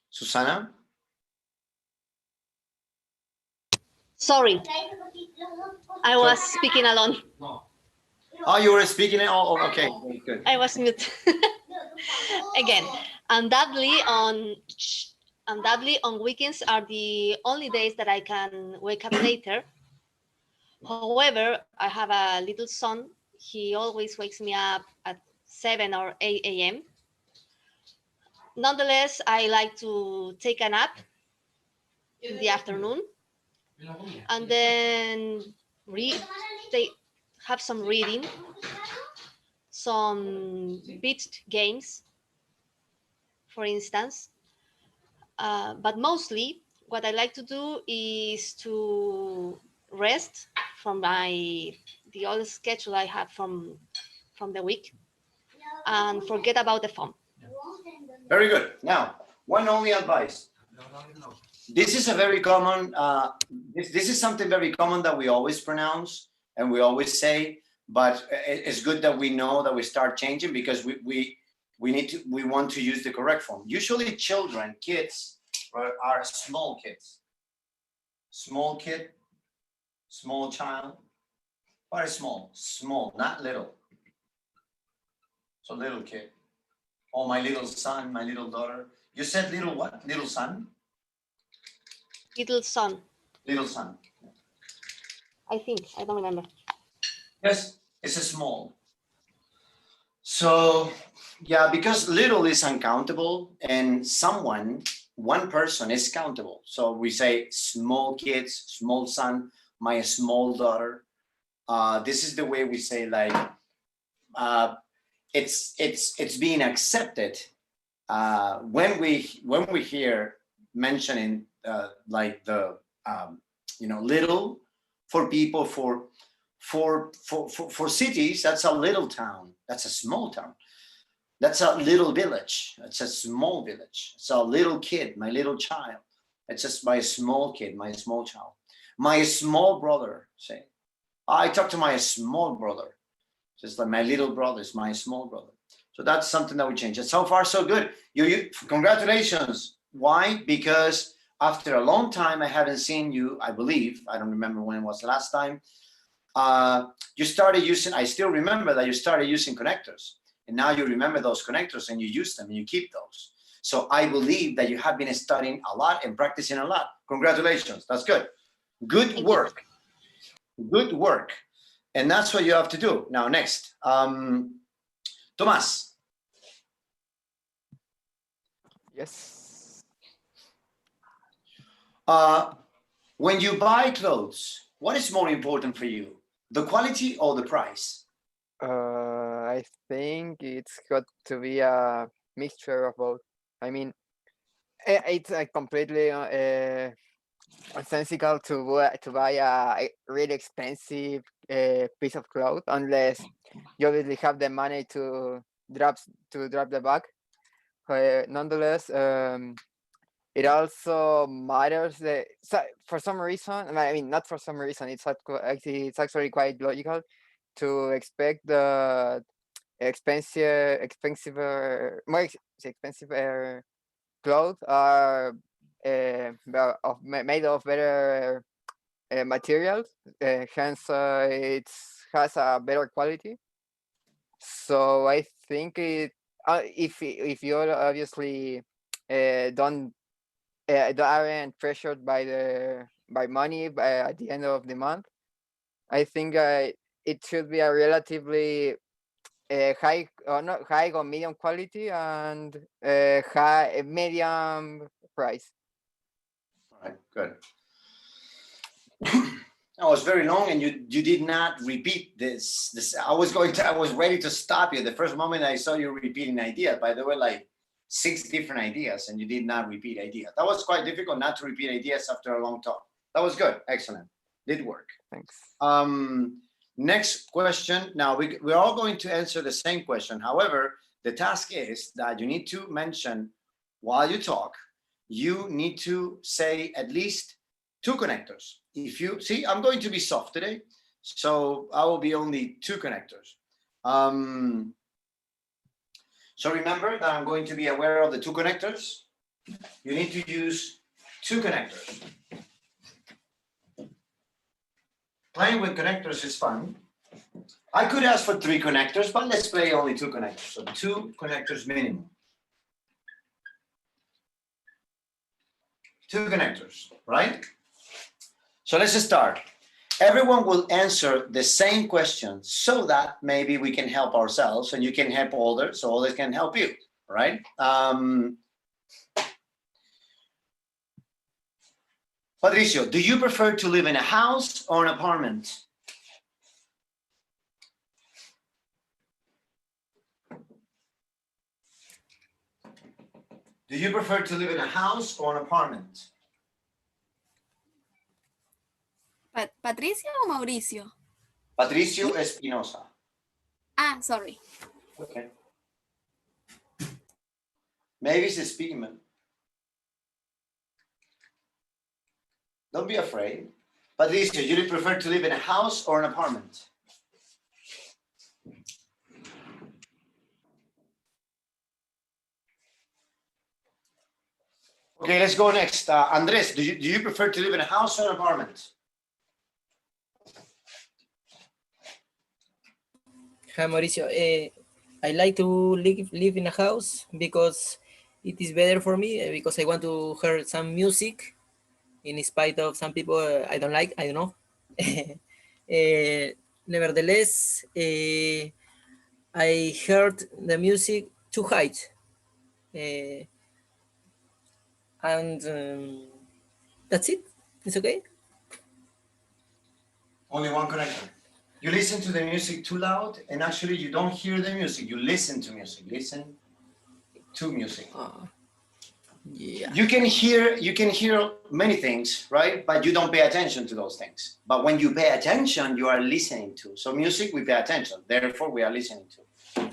Susana? Sorry, I was speaking alone. Oh, you were speaking it? Oh, okay. Good. I was mute. Again, undoubtedly on weekends are the only days that I can wake up later. However, I have a little son. He always wakes me up at 7 or 8 a.m. Nonetheless, I like to take a nap in the afternoon. and then read. They have some reading, some beat games, for instance. But mostly, what I like to do is to rest from the old schedule I have from the week and forget about the phone. Very good. Now, one only advice. This is a very common, this is something very common that we always pronounce and we always say, but it's good that we know that we start changing because we want to use the correct form. Usually children, kids are small kids. Small kid, small child, very small, not little. So little kid. Oh, my little son, my little daughter. You said little what? Little son? Little son, Little son. I think. I don't remember. Yes, it's a small. So yeah, because little is uncountable and one person is countable. So we say small kids, small son, my small daughter. This is the way we say like, it's being accepted when we hear mentioning like the little for people for cities. That's a little town, that's a small town, that's a little village, that's a small village. It's a little kid, my little child. It's just my small kid, my small child. My small brother, say, I talk to my small brother. Just like my little brother is my small brother. So that's something that we change. And so far, so good. You congratulations. Why? Because after a long time, I haven't seen you, I believe. I don't remember when it was the last time. You started using, I still remember that you started using connectors. And now you remember those connectors and you use them and you keep those. So I believe that you have been studying a lot and practicing a lot. Congratulations. That's good. Good work. Good work. And that's what you have to do. Now, next, Tomás. Yes. When you buy clothes, what is more important for you? The quality or the price? I think it's got to be a mixture of both. I mean, it's completely sensical to buy a really expensive piece of cloth unless you obviously have the money to drop the bag. Nonetheless, it also matters that for some reason, I mean, not for some reason, it's actually quite logical to expect the more expensive clothes are made of better materials, hence it has a better quality. So I think if you obviously don't aren't pressured by money at the end of the month, I think it should be a relatively high or not high or medium quality and medium price. All right, good. That was very long, and you did not repeat this. I was ready to stop you the first moment I saw you repeating ideas. By the way, like 6 different ideas, and you did not repeat ideas. That was quite difficult not to repeat ideas after a long talk. That was good, excellent, did work. Thanks. Next question. Now we're all going to answer the same question. However, the task is that you need to mention while you talk. You need to say at least 2 connectors. If you see, I'm going to be soft today, so I will be only 2 connectors. So remember that I'm going to be aware of the 2 connectors. You need to use 2 connectors. Playing with connectors is fun. I could ask for 3 connectors, but let's play only 2 connectors. So 2 connectors minimum. 2 connectors, right? So let's start. Everyone will answer the same question so that maybe we can help ourselves and you can help others, so others can help you, right? Patricio, do you prefer to live in a house or an apartment? Do you prefer to live in a house or an apartment? Patricia o Mauricio? Patricio Espinosa. Ah, sorry. Okay. Maybe it's a speaking man. Don't be afraid. Patricio, you prefer to live in a house or an apartment? Okay, let's go next. Andres, do you prefer to live in a house or an apartment? Hi, Mauricio. I like to live in a house because it is better for me because I want to hear some music in spite of some people I don't like, I don't know. Nevertheless, I heard the music too high. And that's it. It's okay. Only one connector. You listen to the music too loud, and actually you don't hear the music. You listen to music. Listen to music. Yeah. You can hear many things, right? But you don't pay attention to those things. But when you pay attention, you are listening to. So music, we pay attention. Therefore, we are listening to.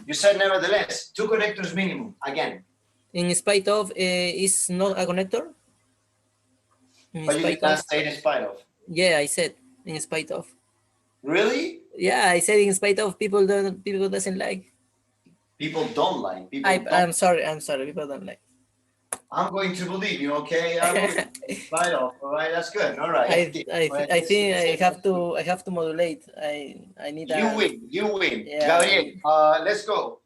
You said nevertheless, 2 connectors minimum. Again. In spite of is not a connector. But you did not say in spite of. Yeah, I said in spite of. Really? Yeah, I said in spite of people doesn't like. People don't like. I'm sorry. People don't like. I'm going to believe you, okay? I will spite of. All right, that's good. All right. I think I have to modulate. I need. You win. Yeah. Gabriel, let's go.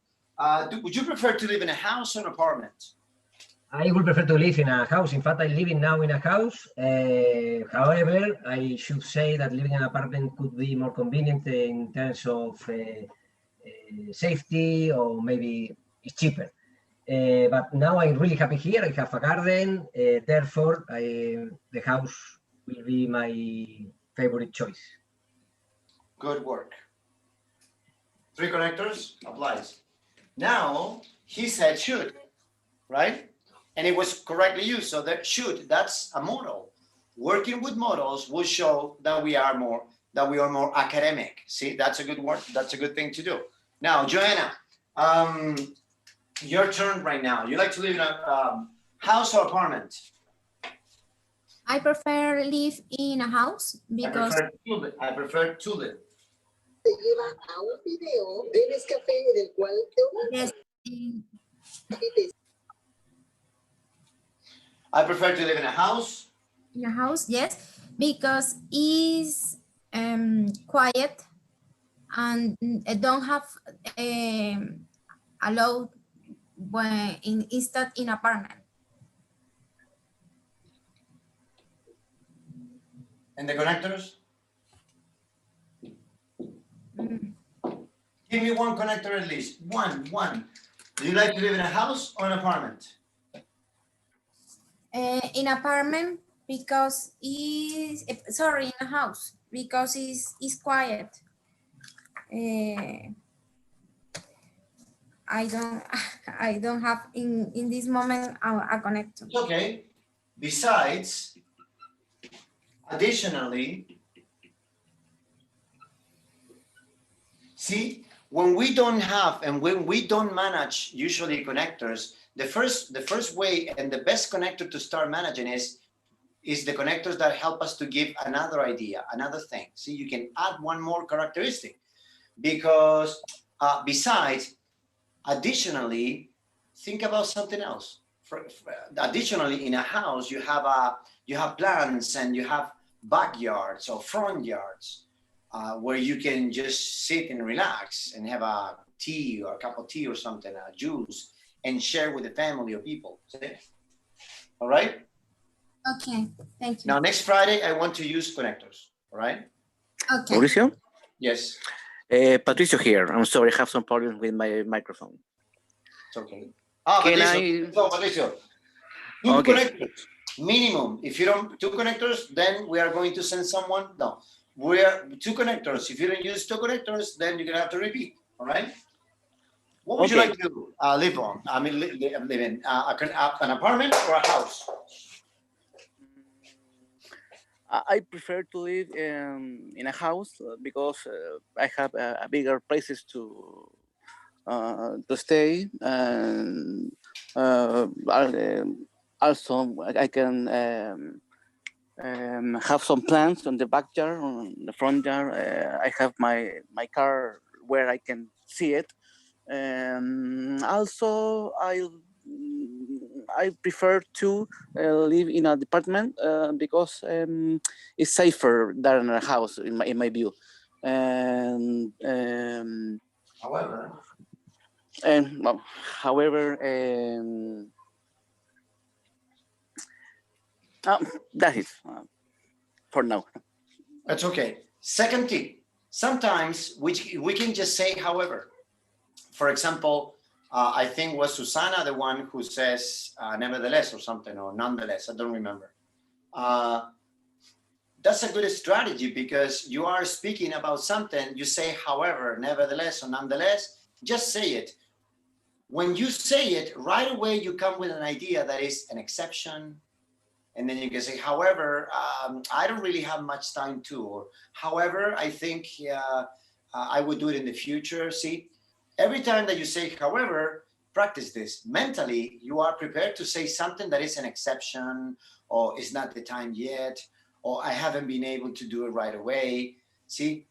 Would you prefer to live in a house or an apartment? I would prefer to live in a house. In fact, I'm living now in a house. However, I should say that living in an apartment could be more convenient in terms of safety, or maybe it's cheaper. But now I'm really happy here. I have a garden. Therefore, the house will be my favorite choice. Good work. 3 connectors applies. Now, he said should, right? And it was correctly used. So that should, that's a model. Working with models will show that we are more academic. See, that's a good word. That's a good thing to do. Now, Joanna, your turn right now. You like to live in a house or apartment? I prefer live in a house because I prefer to live. Te lleva a un video de Nescafé en el cual yes, I prefer to live in a house. in a house, yes, because it's quiet and don't have a lot when instead in apartment. And the connectors? Give me one connector at least. One. Do you like to live in a house or an apartment? In apartment because in a house because it's quiet. I don't have in this moment a connector. It's okay. Besides, additionally, see, when we don't have and when we don't manage usually connectors, the first way and the best connector to start managing is the connectors that help us to give another idea, another thing. See, you can add one more characteristic because besides, additionally, think about something else. Additionally, in a house, you have plants and you have backyards or front yards where you can just sit and relax and have a tea or a cup of tea or something, a juice, and share with the family or people. See? All right? Okay, thank you. Now, next Friday, I want to use connectors. All right? Okay. Mauricio? Yes. Patricio here. I'm sorry, I have some problems with my microphone. It's okay. Can Patricio. I? Patricio. Okay. Connectors. Minimum. If you don't, 2 connectors, then we are going to send someone. No, we are 2 connectors. If you don't use 2 connectors, then you're gonna have to repeat. All right. What would you Okay. like to live on? I mean, live in an apartment or a house? I prefer to live in a house because I have a bigger places to stay, and also I can have some plants on the backyard, on the front yard. I have my car where I can see it. Also, I prefer to live in a department because it's safer than a house in my view. And However, well, however, that is for now. that's okay. Second tip. Sometimes we can just say, however. For example, I think was Susana the one who says nevertheless or something, or nonetheless. I don't remember. That's a good strategy because you are speaking about something. You say, however, nevertheless, or nonetheless. Just say it. When you say it, right away you come with an idea that is an exception, and then you can say, however, I don't really have much time to, or however, I think I would do it in the future. See, every time that you say, however, practice this. Mentally, you are prepared to say something that is an exception, or it's not the time yet, or I haven't been able to do it right away. See,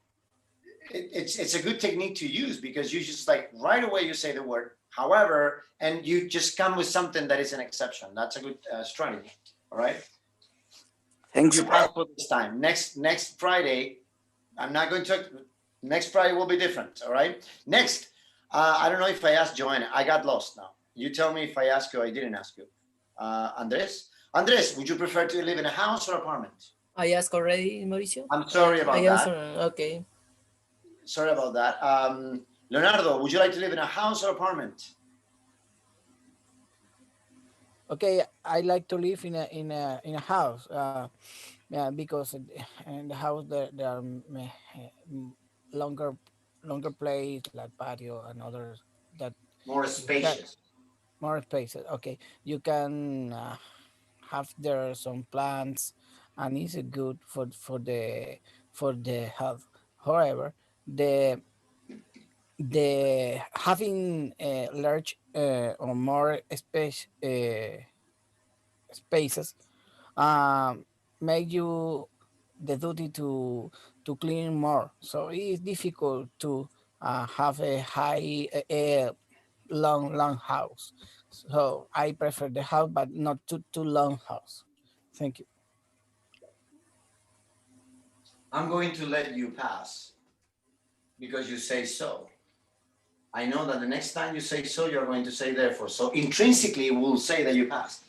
it's a good technique to use because you just like right away you say the word however, and you just come with something that is an exception. That's a good strategy. All right. Thanks. You pass for this time. Next Friday, I'm not going to. Next Friday will be different. All right. Next, I don't know if I asked Joanna. I got lost now. You tell me if I asked you or I didn't ask you. Andres, would you prefer to live in a house or apartment? I asked already, Mauricio. I'm sorry about I that. answer. Okay. Sorry about that. Leonardo, would you like to live in a house or apartment? Okay, I like to live in a house. Yeah, because in the house there are longer place like patio and others that More that spacious. more spaces. Okay, you can have there some plants, and it's good for the health. However, the having a large or more spaces make you the duty to clean more, so it's difficult to have a long house. So I prefer the house, but not too long house. Thank you. I'm going to let you pass because you say so. I know that the next time you say so, you're going to say therefore. So intrinsically, we'll say that you passed.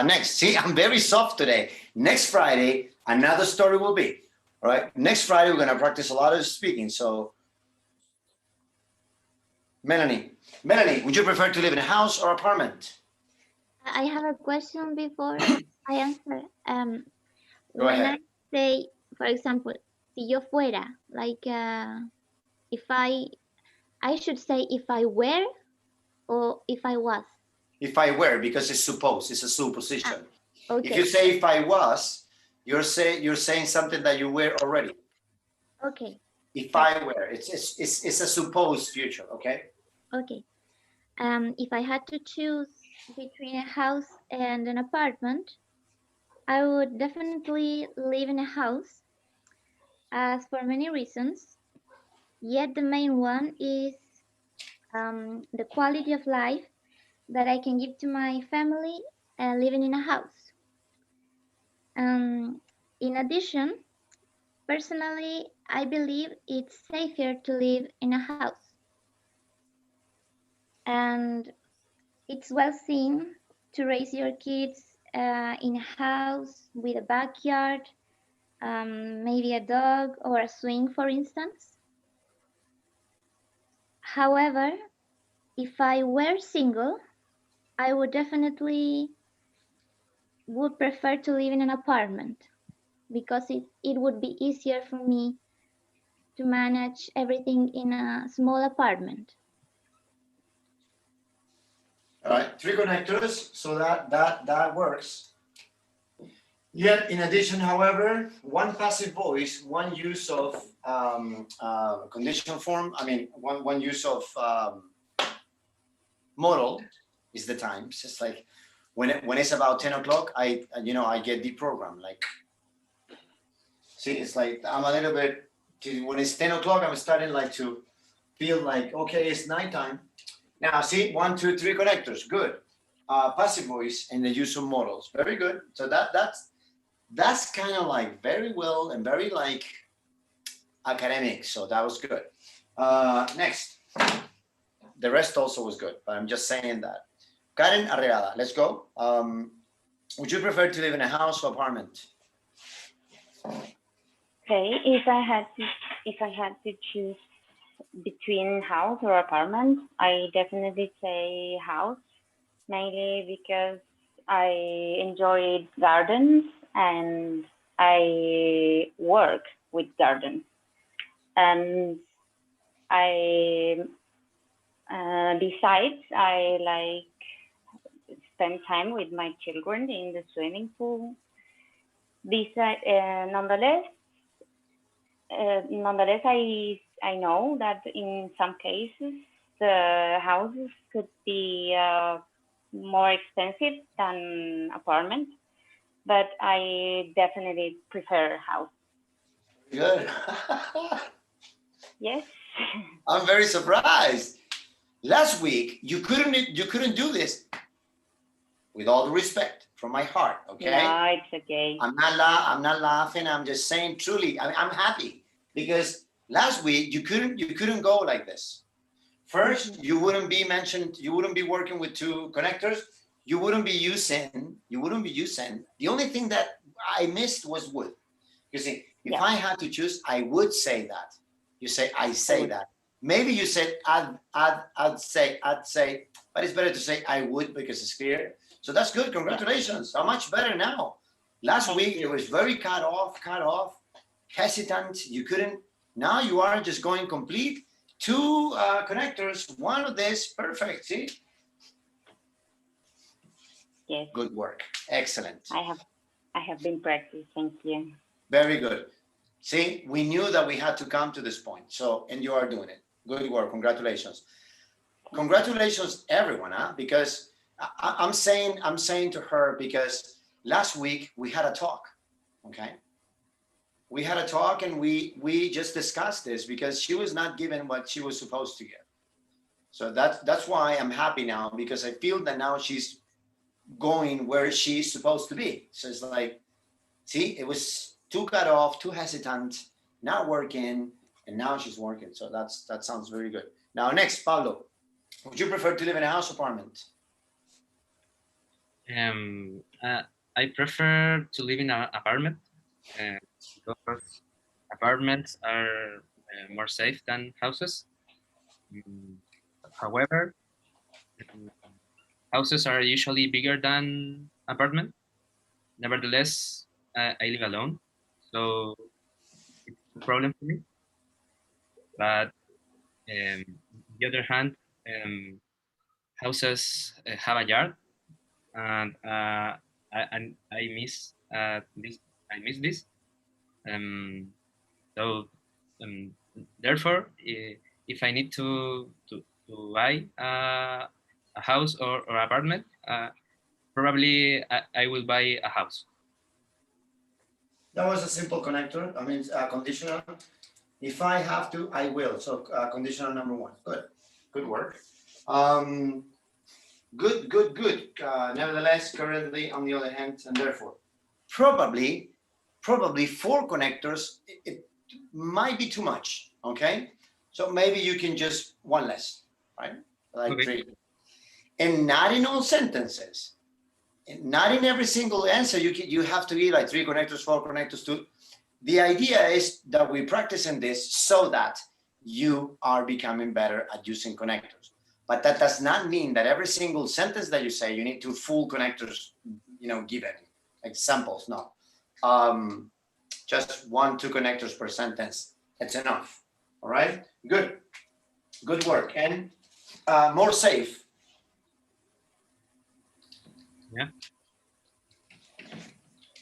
Next, see, I'm very soft today. Next Friday, another story will be. All right. Next Friday, we're going to practice a lot of speaking. So, Melanie, would you prefer to live in a house or apartment? I have a question before I answer. Go When ahead. I say, for example, si yo fuera, like if I should say if I were or if I was. If I were, because it's supposed, it's a supposition. Okay. If you say if I was, you're saying something that you were already. Okay. If I were, it's a supposed future. Okay. Okay. If I had to choose between a house and an apartment, I would definitely live in a house, as for many reasons. Yet the main one is the quality of life that I can give to my family living in a house. In addition, personally, I believe it's safer to live in a house. And it's well seen to raise your kids in a house with a backyard, maybe a dog or a swing, for instance. However, if I were single, I would definitely would prefer to live in an apartment because it would be easier for me to manage everything in a small apartment. All right, 3 connectors, so that works. Yet, in addition, however, 1 passive voice, 1 use of conditional form. I mean, one use of modal is the times. It's like when it's about 10 o'clock, I get deprogrammed. Like, see, it's like I'm a little bit. When it's 10 o'clock, I'm starting like to feel like, okay, it's nighttime. Now, see, 1, 2, 3 connectors, good. Passive voice and the use of modals, very good. So that's kind of like very well and very like academic. So that was good. Next, the rest also was good, but I'm just saying that. Karen Arreada, let's go. Would you prefer to live in a house or apartment? Okay, if I had to choose between house or apartment, I definitely say house, mainly because I enjoy gardens and I work with gardens. And besides, I like spend time with my children in the swimming pool. Besides, nonetheless, I know that in some cases the houses could be more expensive than apartments, but I definitely prefer house. Good. Yes. I'm very surprised. Last week you couldn't do this. With all the respect from my heart, okay? No, it's okay. I'm not laughing. I'm just saying truly. I'm happy because last week you couldn't go like this. First, you wouldn't be mentioned. You wouldn't be working with 2 connectors. You wouldn't be using. The only thing that I missed was would. You see, if I had to choose, I would say that. You say I say that. Maybe you said I'd say, but it's better to say I would because it's clear. So that's good. Congratulations. How much better now? Last week it was very cut off, hesitant. You couldn't. Now you are just going complete. 2 connectors. 1 of this. Perfect. See? Yes. Good work. Excellent. I have been practicing. Thank you. Very good. See, we knew that we had to come to this point. So, and you are doing it. Good work. Congratulations. Congratulations, everyone, because I'm saying to her because last week we had a talk, okay? We had a talk and we just discussed this because she was not given what she was supposed to get. So that's why I'm happy now because I feel that now she's going where she's supposed to be. So it's like, see, it was too cut off, too hesitant, not working, and now she's working. So that sounds very good. Now next, Pablo, would you prefer to live in a house or apartment? I prefer to live in an apartment because apartments are more safe than houses. However, houses are usually bigger than apartments. Nevertheless, I live alone, so it's a problem for me. But on the other hand, houses have a yard, and I miss this. I miss this. So therefore, if I need to buy a house or apartment, probably I will buy a house. That was a simple connector. I mean, conditional. If I have to, I will. So conditional number 1. Good work. Good. Nevertheless, currently, on the other hand, and therefore, probably 4 connectors. It might be too much. Okay, so maybe you can just 1 less, right? Like Okay. 3, and not in all sentences. Not in every single answer you have to be like 3 connectors, 4 connectors, 2. The idea is that we practice in this so that you are becoming better at using connectors. But that does not mean that every single sentence that you say you need 2 full connectors, given. examples, no. Just 1-2 connectors per sentence. It's enough. All right, good. Good work. And more safe. Yeah.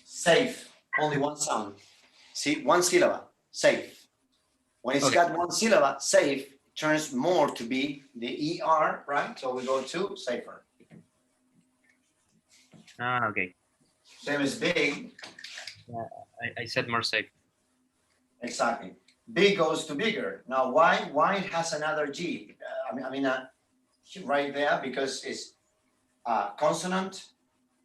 Safe, only one sound. See, one syllable, safe. When it's Okay. got one syllable, safe, turns more to be the ER, right? So we go to safer. Okay. Same as big. I said more safe. Exactly. Big goes to bigger. Now, why? Why it has another G? Right there, because it's consonant,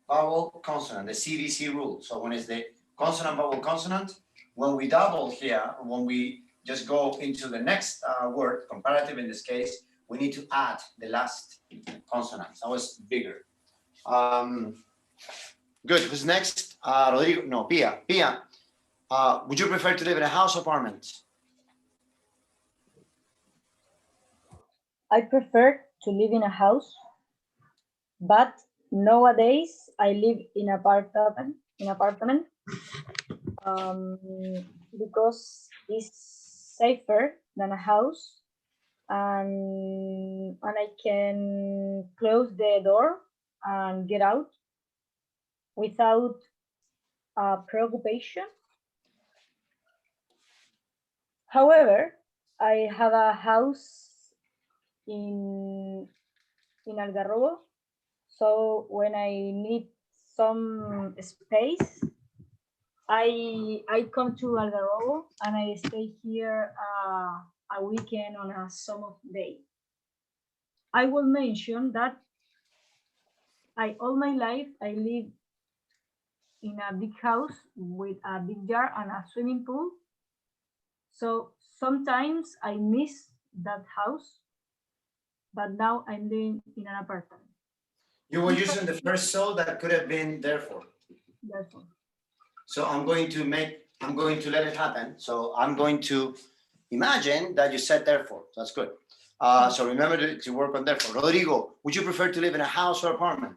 vowel, consonant, the CVC rule. So when it's the consonant, vowel, consonant, when we double here, when we just go into the next word, comparative in this case, we need to add the last consonant. That was bigger. Good. Who's next? Rodrigo? No, Pia. Pia, would you prefer to live in a house or apartment? I prefer to live in a house, but nowadays I live in apartment. Because it's safer than a house, and I can close the door and get out without preoccupation. However, I have a house in Algarrobo, so when I need some space, I come to Algarrobo and I stay here a weekend on a summer day. I will mention that all my life I live in a big house with a big yard and a swimming pool. So sometimes I miss that house, but now I'm living in an apartment. You were using the first so that could have been therefore. Therefore. So I'm going to let it happen. So I'm going to imagine that you said therefore. That's good. So remember to work on therefore. Rodrigo, would you prefer to live in a house or apartment?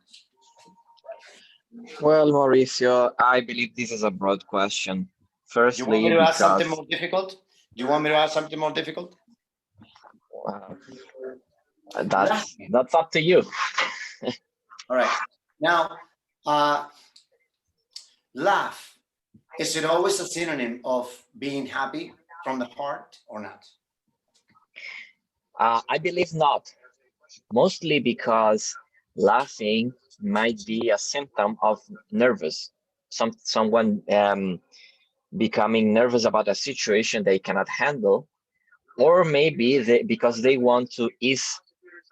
Well, Mauricio, I believe this is a broad question. You want me Firstly, to ask something because more difficult? Do you want me to ask something more difficult? that's up to you. All right. Now, laugh. Is it always a synonym of being happy from the heart or not? I believe not. Mostly because laughing might be a symptom of nervous. Someone becoming nervous about a situation they cannot handle, or maybe because they want to ease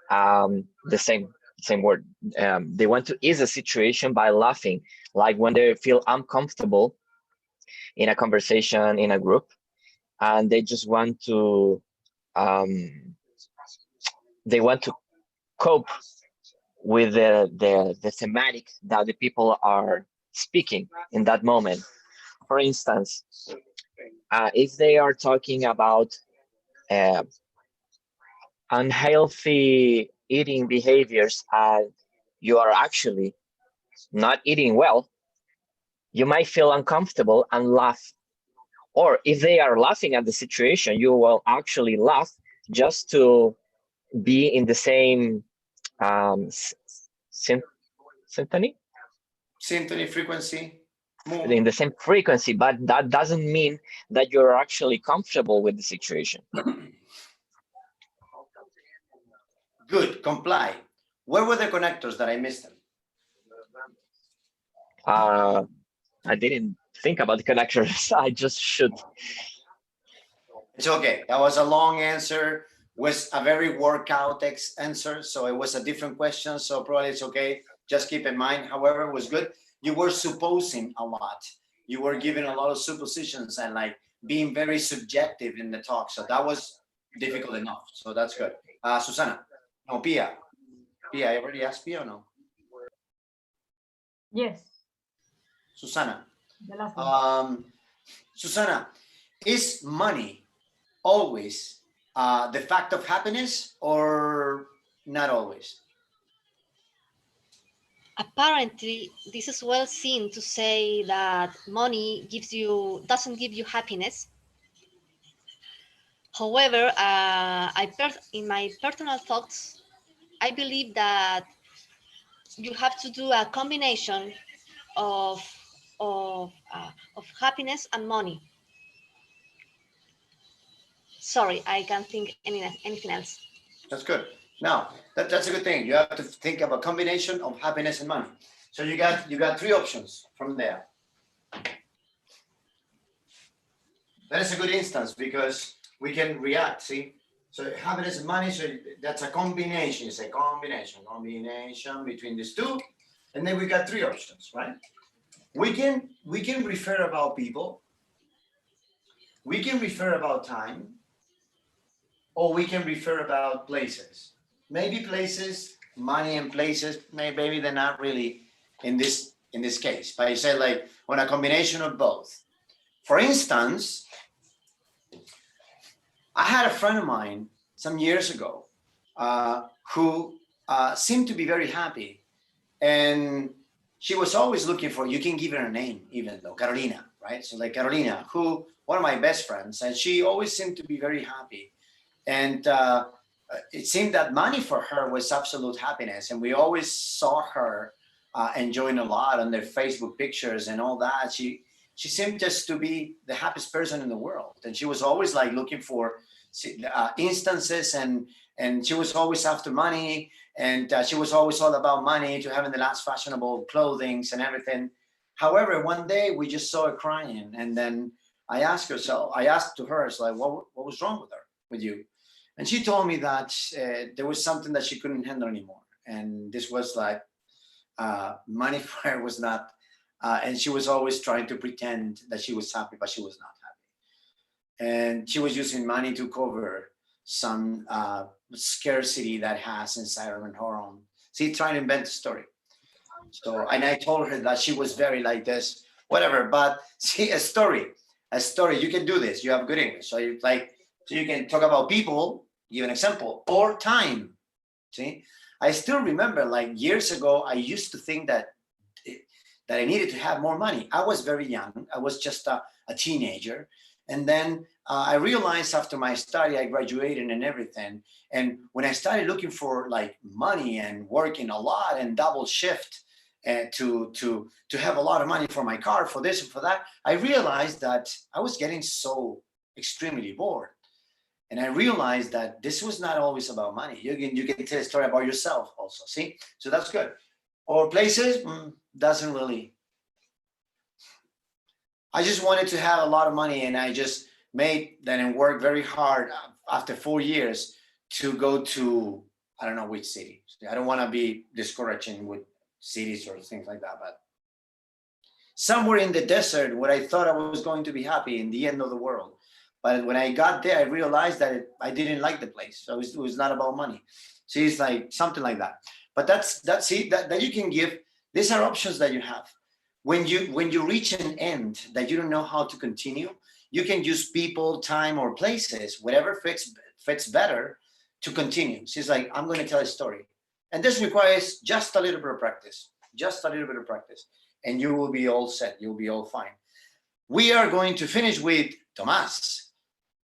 the same word. They want to ease a situation by laughing, like when they feel uncomfortable in a conversation in a group, and they just want to cope with the thematic that the people are speaking in that moment. For instance, if they are talking about unhealthy eating behaviors and you are actually not eating well, you might feel uncomfortable and laugh. Or if they are laughing at the situation, you will actually laugh just to be in the same symphony? Symphony frequency. In the same frequency, but that doesn't mean that you're actually comfortable with the situation. Good, comply. Where were the connectors that I missed them? I didn't think about the connectors. I just should. It's okay. That was a long answer. Was a very workout answer, so it was a different question. So probably it's okay. Just keep in mind. However, it was good. You were supposing a lot. You were giving a lot of suppositions and like being very subjective in the talk. So that was difficult enough. So that's good. Susana, no, Pia. Pia, I already asked Pia or no? Yes. Susana. The last one. Susana, is money always the fact of happiness or not always? apparently, this is well seen to say that money doesn't give you happiness. However, in my personal thoughts, I believe that you have to do a combination of of happiness and money. Sorry, I can't think anything else. That's good. Now, that's a good thing. You have to think of a combination of happiness and money. So you got three options from there. That is a good instance because we can react, see? So happiness and money, so that's a combination. You say combination between these two. And then we got three options, right? We can refer about people, we can refer about time, or we can refer about places. Maybe places, money and places, maybe they're not really in this case. But you say like on a combination of both. For instance, I had a friend of mine some years ago who seemed to be very happy, and she was always looking for, you can give her a name even though, Carolina, right? So like Carolina, who, one of my best friends, and she always seemed to be very happy. And it seemed that money for her was absolute happiness. And we always saw her enjoying a lot on their Facebook pictures and all that. She seemed just to be the happiest person in the world. And she was always like looking for instances, and she was always after money, and she was always all about money, to having the last fashionable clothings and everything. However, one day we just saw her crying, and then I asked to her, it's like, what was wrong with you? And she told me that there was something that she couldn't handle anymore. And this was like, money for her was not, and she was always trying to pretend that she was happy, but she was not happy. And she was using money to cover some scarcity that has inside her own. See, trying to invent a story. So, and I told her that she was very like this, whatever, but see, a story, you can do this, you have good English. So you can talk about people, give an example, or time. See, I still remember like years ago, I used to think that I needed to have more money. I was very young. I was just a teenager. And then I realized after my study, I graduated and everything. And when I started looking for like money and working a lot and double shift to have a lot of money for my car, for this and for that, I realized that I was getting so extremely bored. And I realized that this was not always about money. You can tell a story about yourself also, see? So that's good. Or places, doesn't really. I just wanted to have a lot of money, and I just made that and worked very hard after 4 years to go to, I don't know which city. I don't want to be discouraging with cities or things like that, but somewhere in the desert where I thought I was going to be happy in the end of the world. But when I got there, I realized that I didn't like the place. So it was not about money. See, it's like something like that. But that's it, that you can give. These are options that you have. When you reach an end that you don't know how to continue, you can use people, time, or places, whatever fits better to continue. So it's like, I'm going to tell a story. And this requires just a little bit of practice, and you will be all set. You'll be all fine. We are going to finish with Tomas.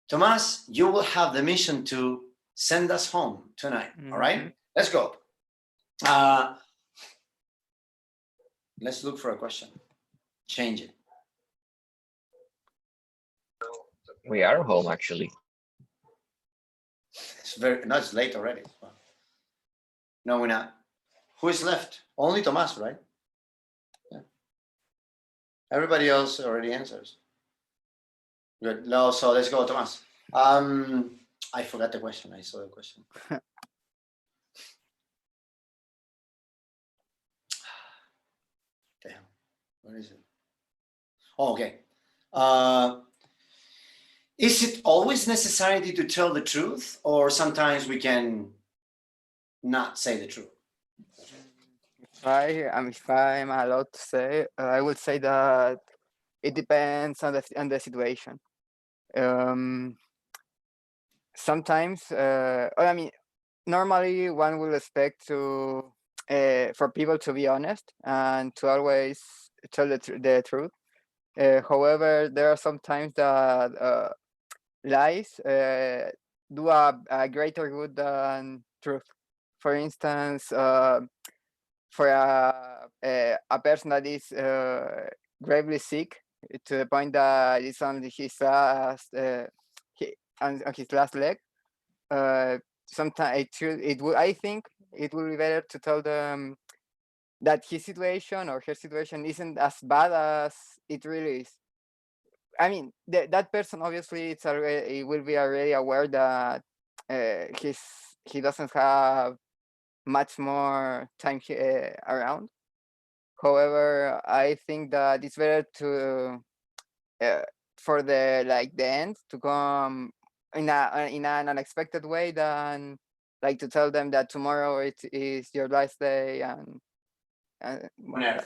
Tomas, you will have the mission to send us home tonight. All right, let's go. Let's look for a question. Change it. We are home, actually. It's late already. No, we're not. Who is left? Only Tomas, right? Yeah. Everybody else already answers. Good. No, so let's go, Tomas. I forgot the question. I saw the question. Damn. Where is it? Oh, okay. Is it always necessary to tell the truth, or sometimes we can not say the truth? If I'm allowed to say, I would say that it depends on the situation. Sometimes, I mean, normally one will expect to for people to be honest and to always tell the truth. However, there are some times that lies do a greater good than truth. For instance, for a person that is gravely sick to the point that it's on his last on his last leg, sometimes I think it would be better to tell them that his situation or her situation isn't as bad as it really is. I mean, that person obviously it will be already aware that he doesn't have much more time around. However, I think that it's better to for the end to come in an unexpected way than like to tell them that tomorrow it is your last day and Whenever.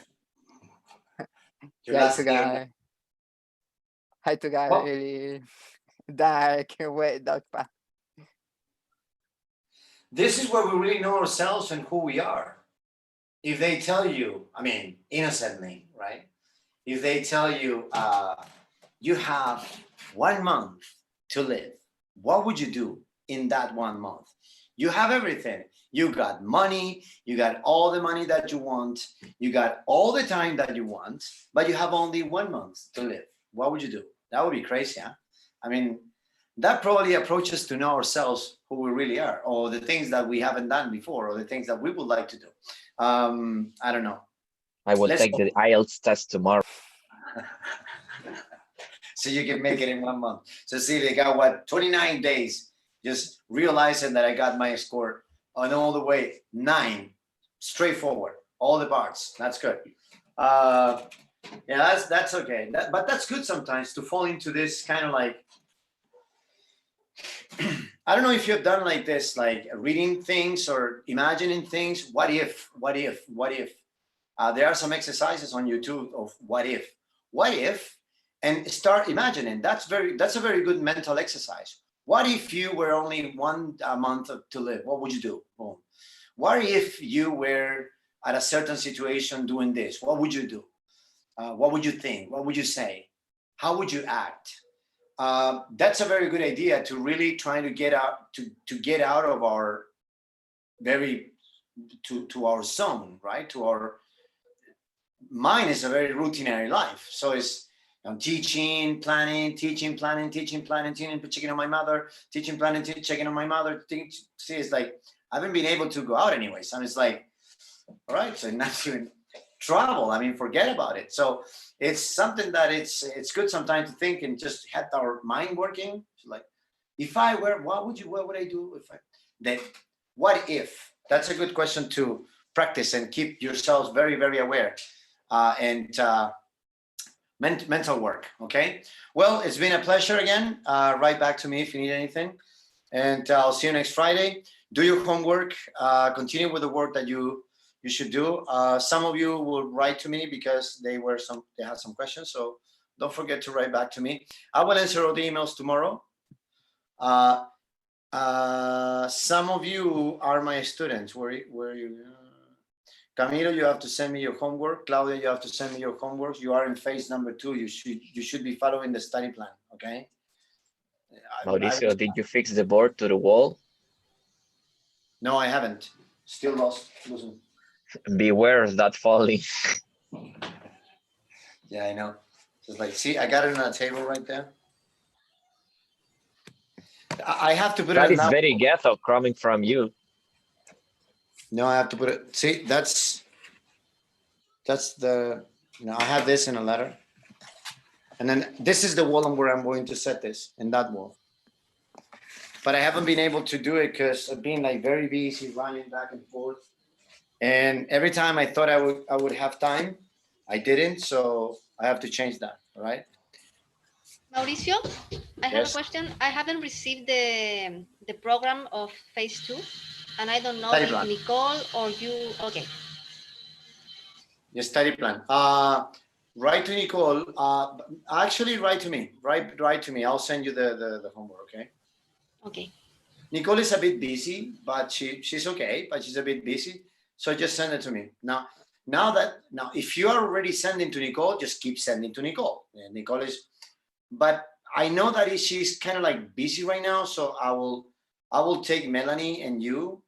Your yeah, last day. I took a Well, really dark way, dark path. this is where we really know ourselves and who we are. If they tell you, I mean, innocently, right? If they tell you, you have 1 month to live, what would you do in that 1 month? You have everything. You got money, you got all the money that you want, you got all the time that you want, but you have only 1 month to live. What would you do? That would be crazy, huh? I mean, that probably approaches to know ourselves who we really are, or the things that we haven't done before, or the things that we would like to do. I don't know. I will take the IELTS test tomorrow. So you can make it in 1 month. So see, they got what, 29 days, just realizing that I got my score on all the way 9, straightforward, all the parts. That's good. Yeah, that's okay. But that's good sometimes to fall into this kind of like, I don't know if you've done like this, like reading things or imagining things. What if? There are some exercises on YouTube of what if, and start imagining. That's a very good mental exercise. What if you were only 1 month to live? What would you do? Boom. What if you were at a certain situation doing this? What would you do? What would you think? What would you say? How would you act? That's a very good idea to really try to get out to get out of our to our zone, right? To our mine is a very routinary life. So it's teaching, planning, checking on my mother, teaching, planning, checking on my mother. See, it's like I haven't been able to go out anyways. And it's like, all right, so not even travel. I mean, forget about it. So it's something that it's good sometimes to think and just have our mind working. Like, if I were, what would I do if what if? That's a good question to practice and keep yourselves very, very aware and mental work. Okay. Well, it's been a pleasure again. Write back to me if you need anything, and I'll see you next Friday. Do your homework. Continue with the work that you should do. Some of you will write to me because they had some questions. So don't forget to write back to me. I will answer all the emails tomorrow. Some of you are my students. Where you? Camilo, you have to send me your homework. Claudia, you have to send me your homework. You are in phase number 2. You should be following the study plan. Okay. Mauricio, did you fix the board to the wall? No, I haven't. Still lost. Losing. Beware of that falling. Yeah, I know. Just like, see, I got it on a table right there. I have to put that it. That is very ghetto coming from you. No, I have to put it. See, that's the. I have this in a letter, and then this is the wall where I'm going to set this in that wall. But I haven't been able to do it because I've been like very busy running back and forth. And every time I thought I would have time, I didn't. So I have to change that. All right. Mauricio, I have a question. I haven't received the program of phase 2, and I don't know Study if plan. Nicole or you. Okay. The study plan. Write to Nicole. Actually, write to me. Write to me. I'll send you the homework. Okay. Okay. Nicole is a bit busy, but she's okay. But she's a bit busy. So just send it to me. Now, if you are already sending to Nicole, just keep sending to Nicole. And Nicole is, but I know that she's kind of like busy right now. So I will take Melanie and you,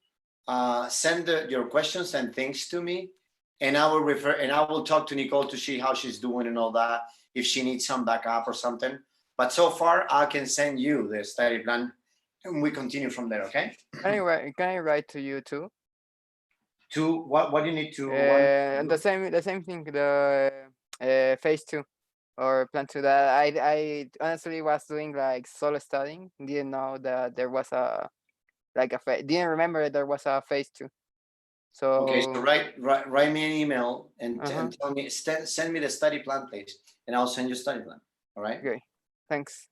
send your questions and things to me. And I will talk to Nicole to see how she's doing and all that, if she needs some backup or something. But so far I can send you the study plan and we continue from there, okay? Can I write to you too? To what do you need to And the same thing, the phase 2 or plan to that. I honestly was doing like solo studying, didn't know that there was a didn't remember there was a phase 2. So okay, so write me an email and tell me, send me the study plan, please, and I'll send you a study plan. All right. Okay, thanks.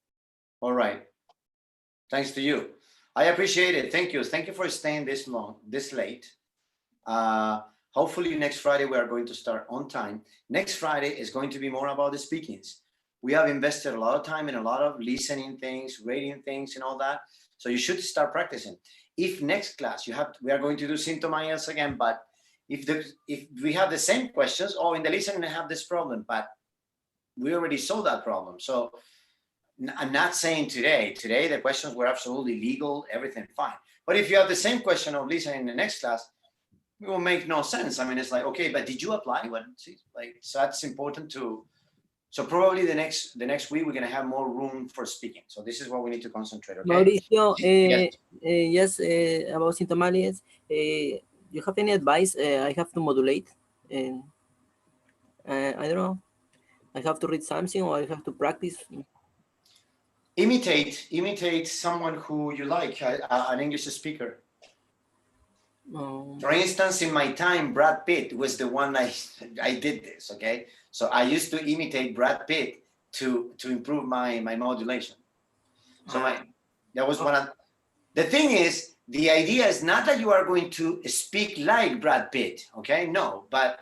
All right, thanks to you. I appreciate it. Thank you for staying this late. Hopefully next Friday we are going to start on time. Next Friday is going to be more about the speakings. We have invested a lot of time in a lot of listening things, reading things, and all that. So you should start practicing. If next class we are going to do Sintoma IELTS again, but if we have the same questions, in the listening I have this problem, but we already saw that problem. So I'm not saying today the questions were absolutely legal, everything fine. But if you have the same question of listening in the next class, it will make no sense. I mean, it's like, okay, but did you apply? So that's important too. So probably the next week we're gonna have more room for speaking. So this is what we need to concentrate. Okay. Mauricio, yes. About symptomalias, you have any advice? I have to modulate, and I don't know. I have to read something, or I have to practice. Imitate someone who you like, an English speaker. For instance, in my time, Brad Pitt was the one I did this. Okay, so I used to imitate Brad Pitt to improve my modulation. So that was one of the thing is, the idea is not that you are going to speak like Brad Pitt. Okay, no, but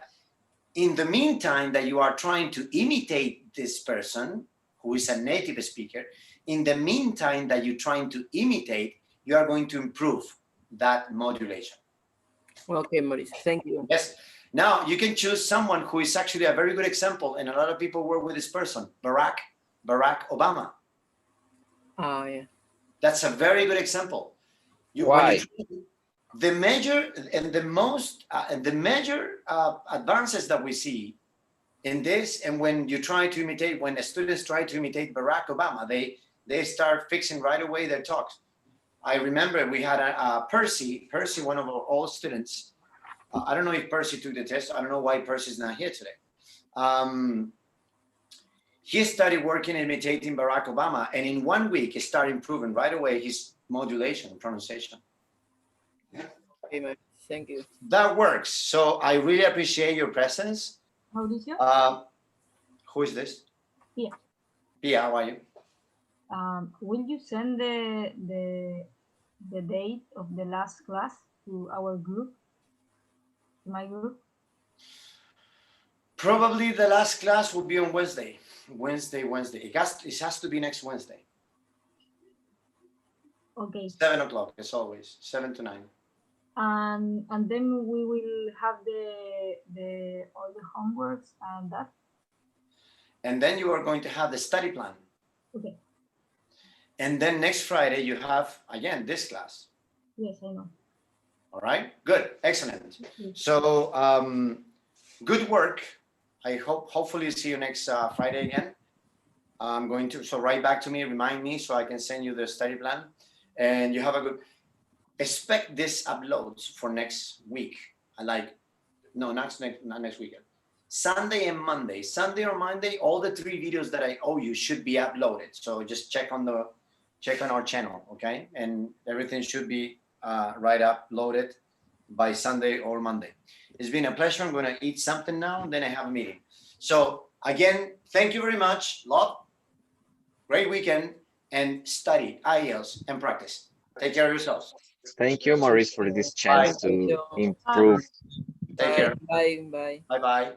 in the meantime that you are trying to imitate this person who is a native speaker, in the meantime that you're trying to imitate, you are going to improve that modulation. Okay, Maurice, thank you. Yes. Now you can choose someone who is actually a very good example, and a lot of people work with this person, Barack Obama. Yeah. That's a very good example. Why? The major and the most advances that we see in this, and when you try to imitate, when the students try to imitate Barack Obama, they start fixing right away their talks. I remember we had Percy, one of our old students. I don't know if Percy took the test. I don't know why Percy's not here today. He started working imitating Barack Obama, and in 1 week, he started improving right away his modulation and pronunciation. Okay, thank you. That works. So I really appreciate your presence. Mauricio? Who is this? Pia. Pia, how are you? Will you send the date of the last class to our group, to my group? Probably the last class will be on Wednesday. It has to be next Wednesday. Okay. 7 o'clock, as always, 7 to 9. And then we will have all the homeworks and that. And then you are going to have the study plan. Okay. And then next Friday you have again this class. Yes, I know. All right, good, excellent. So good work. I hopefully see you next Friday again. I'm going to, so write back to me, remind me so I can send you the study plan. And you have a good, expect this uploads for next week. Not next weekend. Sunday and Monday. Sunday or Monday, all the 3 videos that I owe you should be uploaded. So just check on our channel, okay? And everything should be uploaded by Sunday or Monday. It's been a pleasure. I'm gonna eat something now, and then I have a meeting. So again, thank you very much. Love, great weekend, and study IELTS and practice. Take care of yourselves. Thank you, Maurice, for this chance to improve. Take care. Bye. Bye-bye.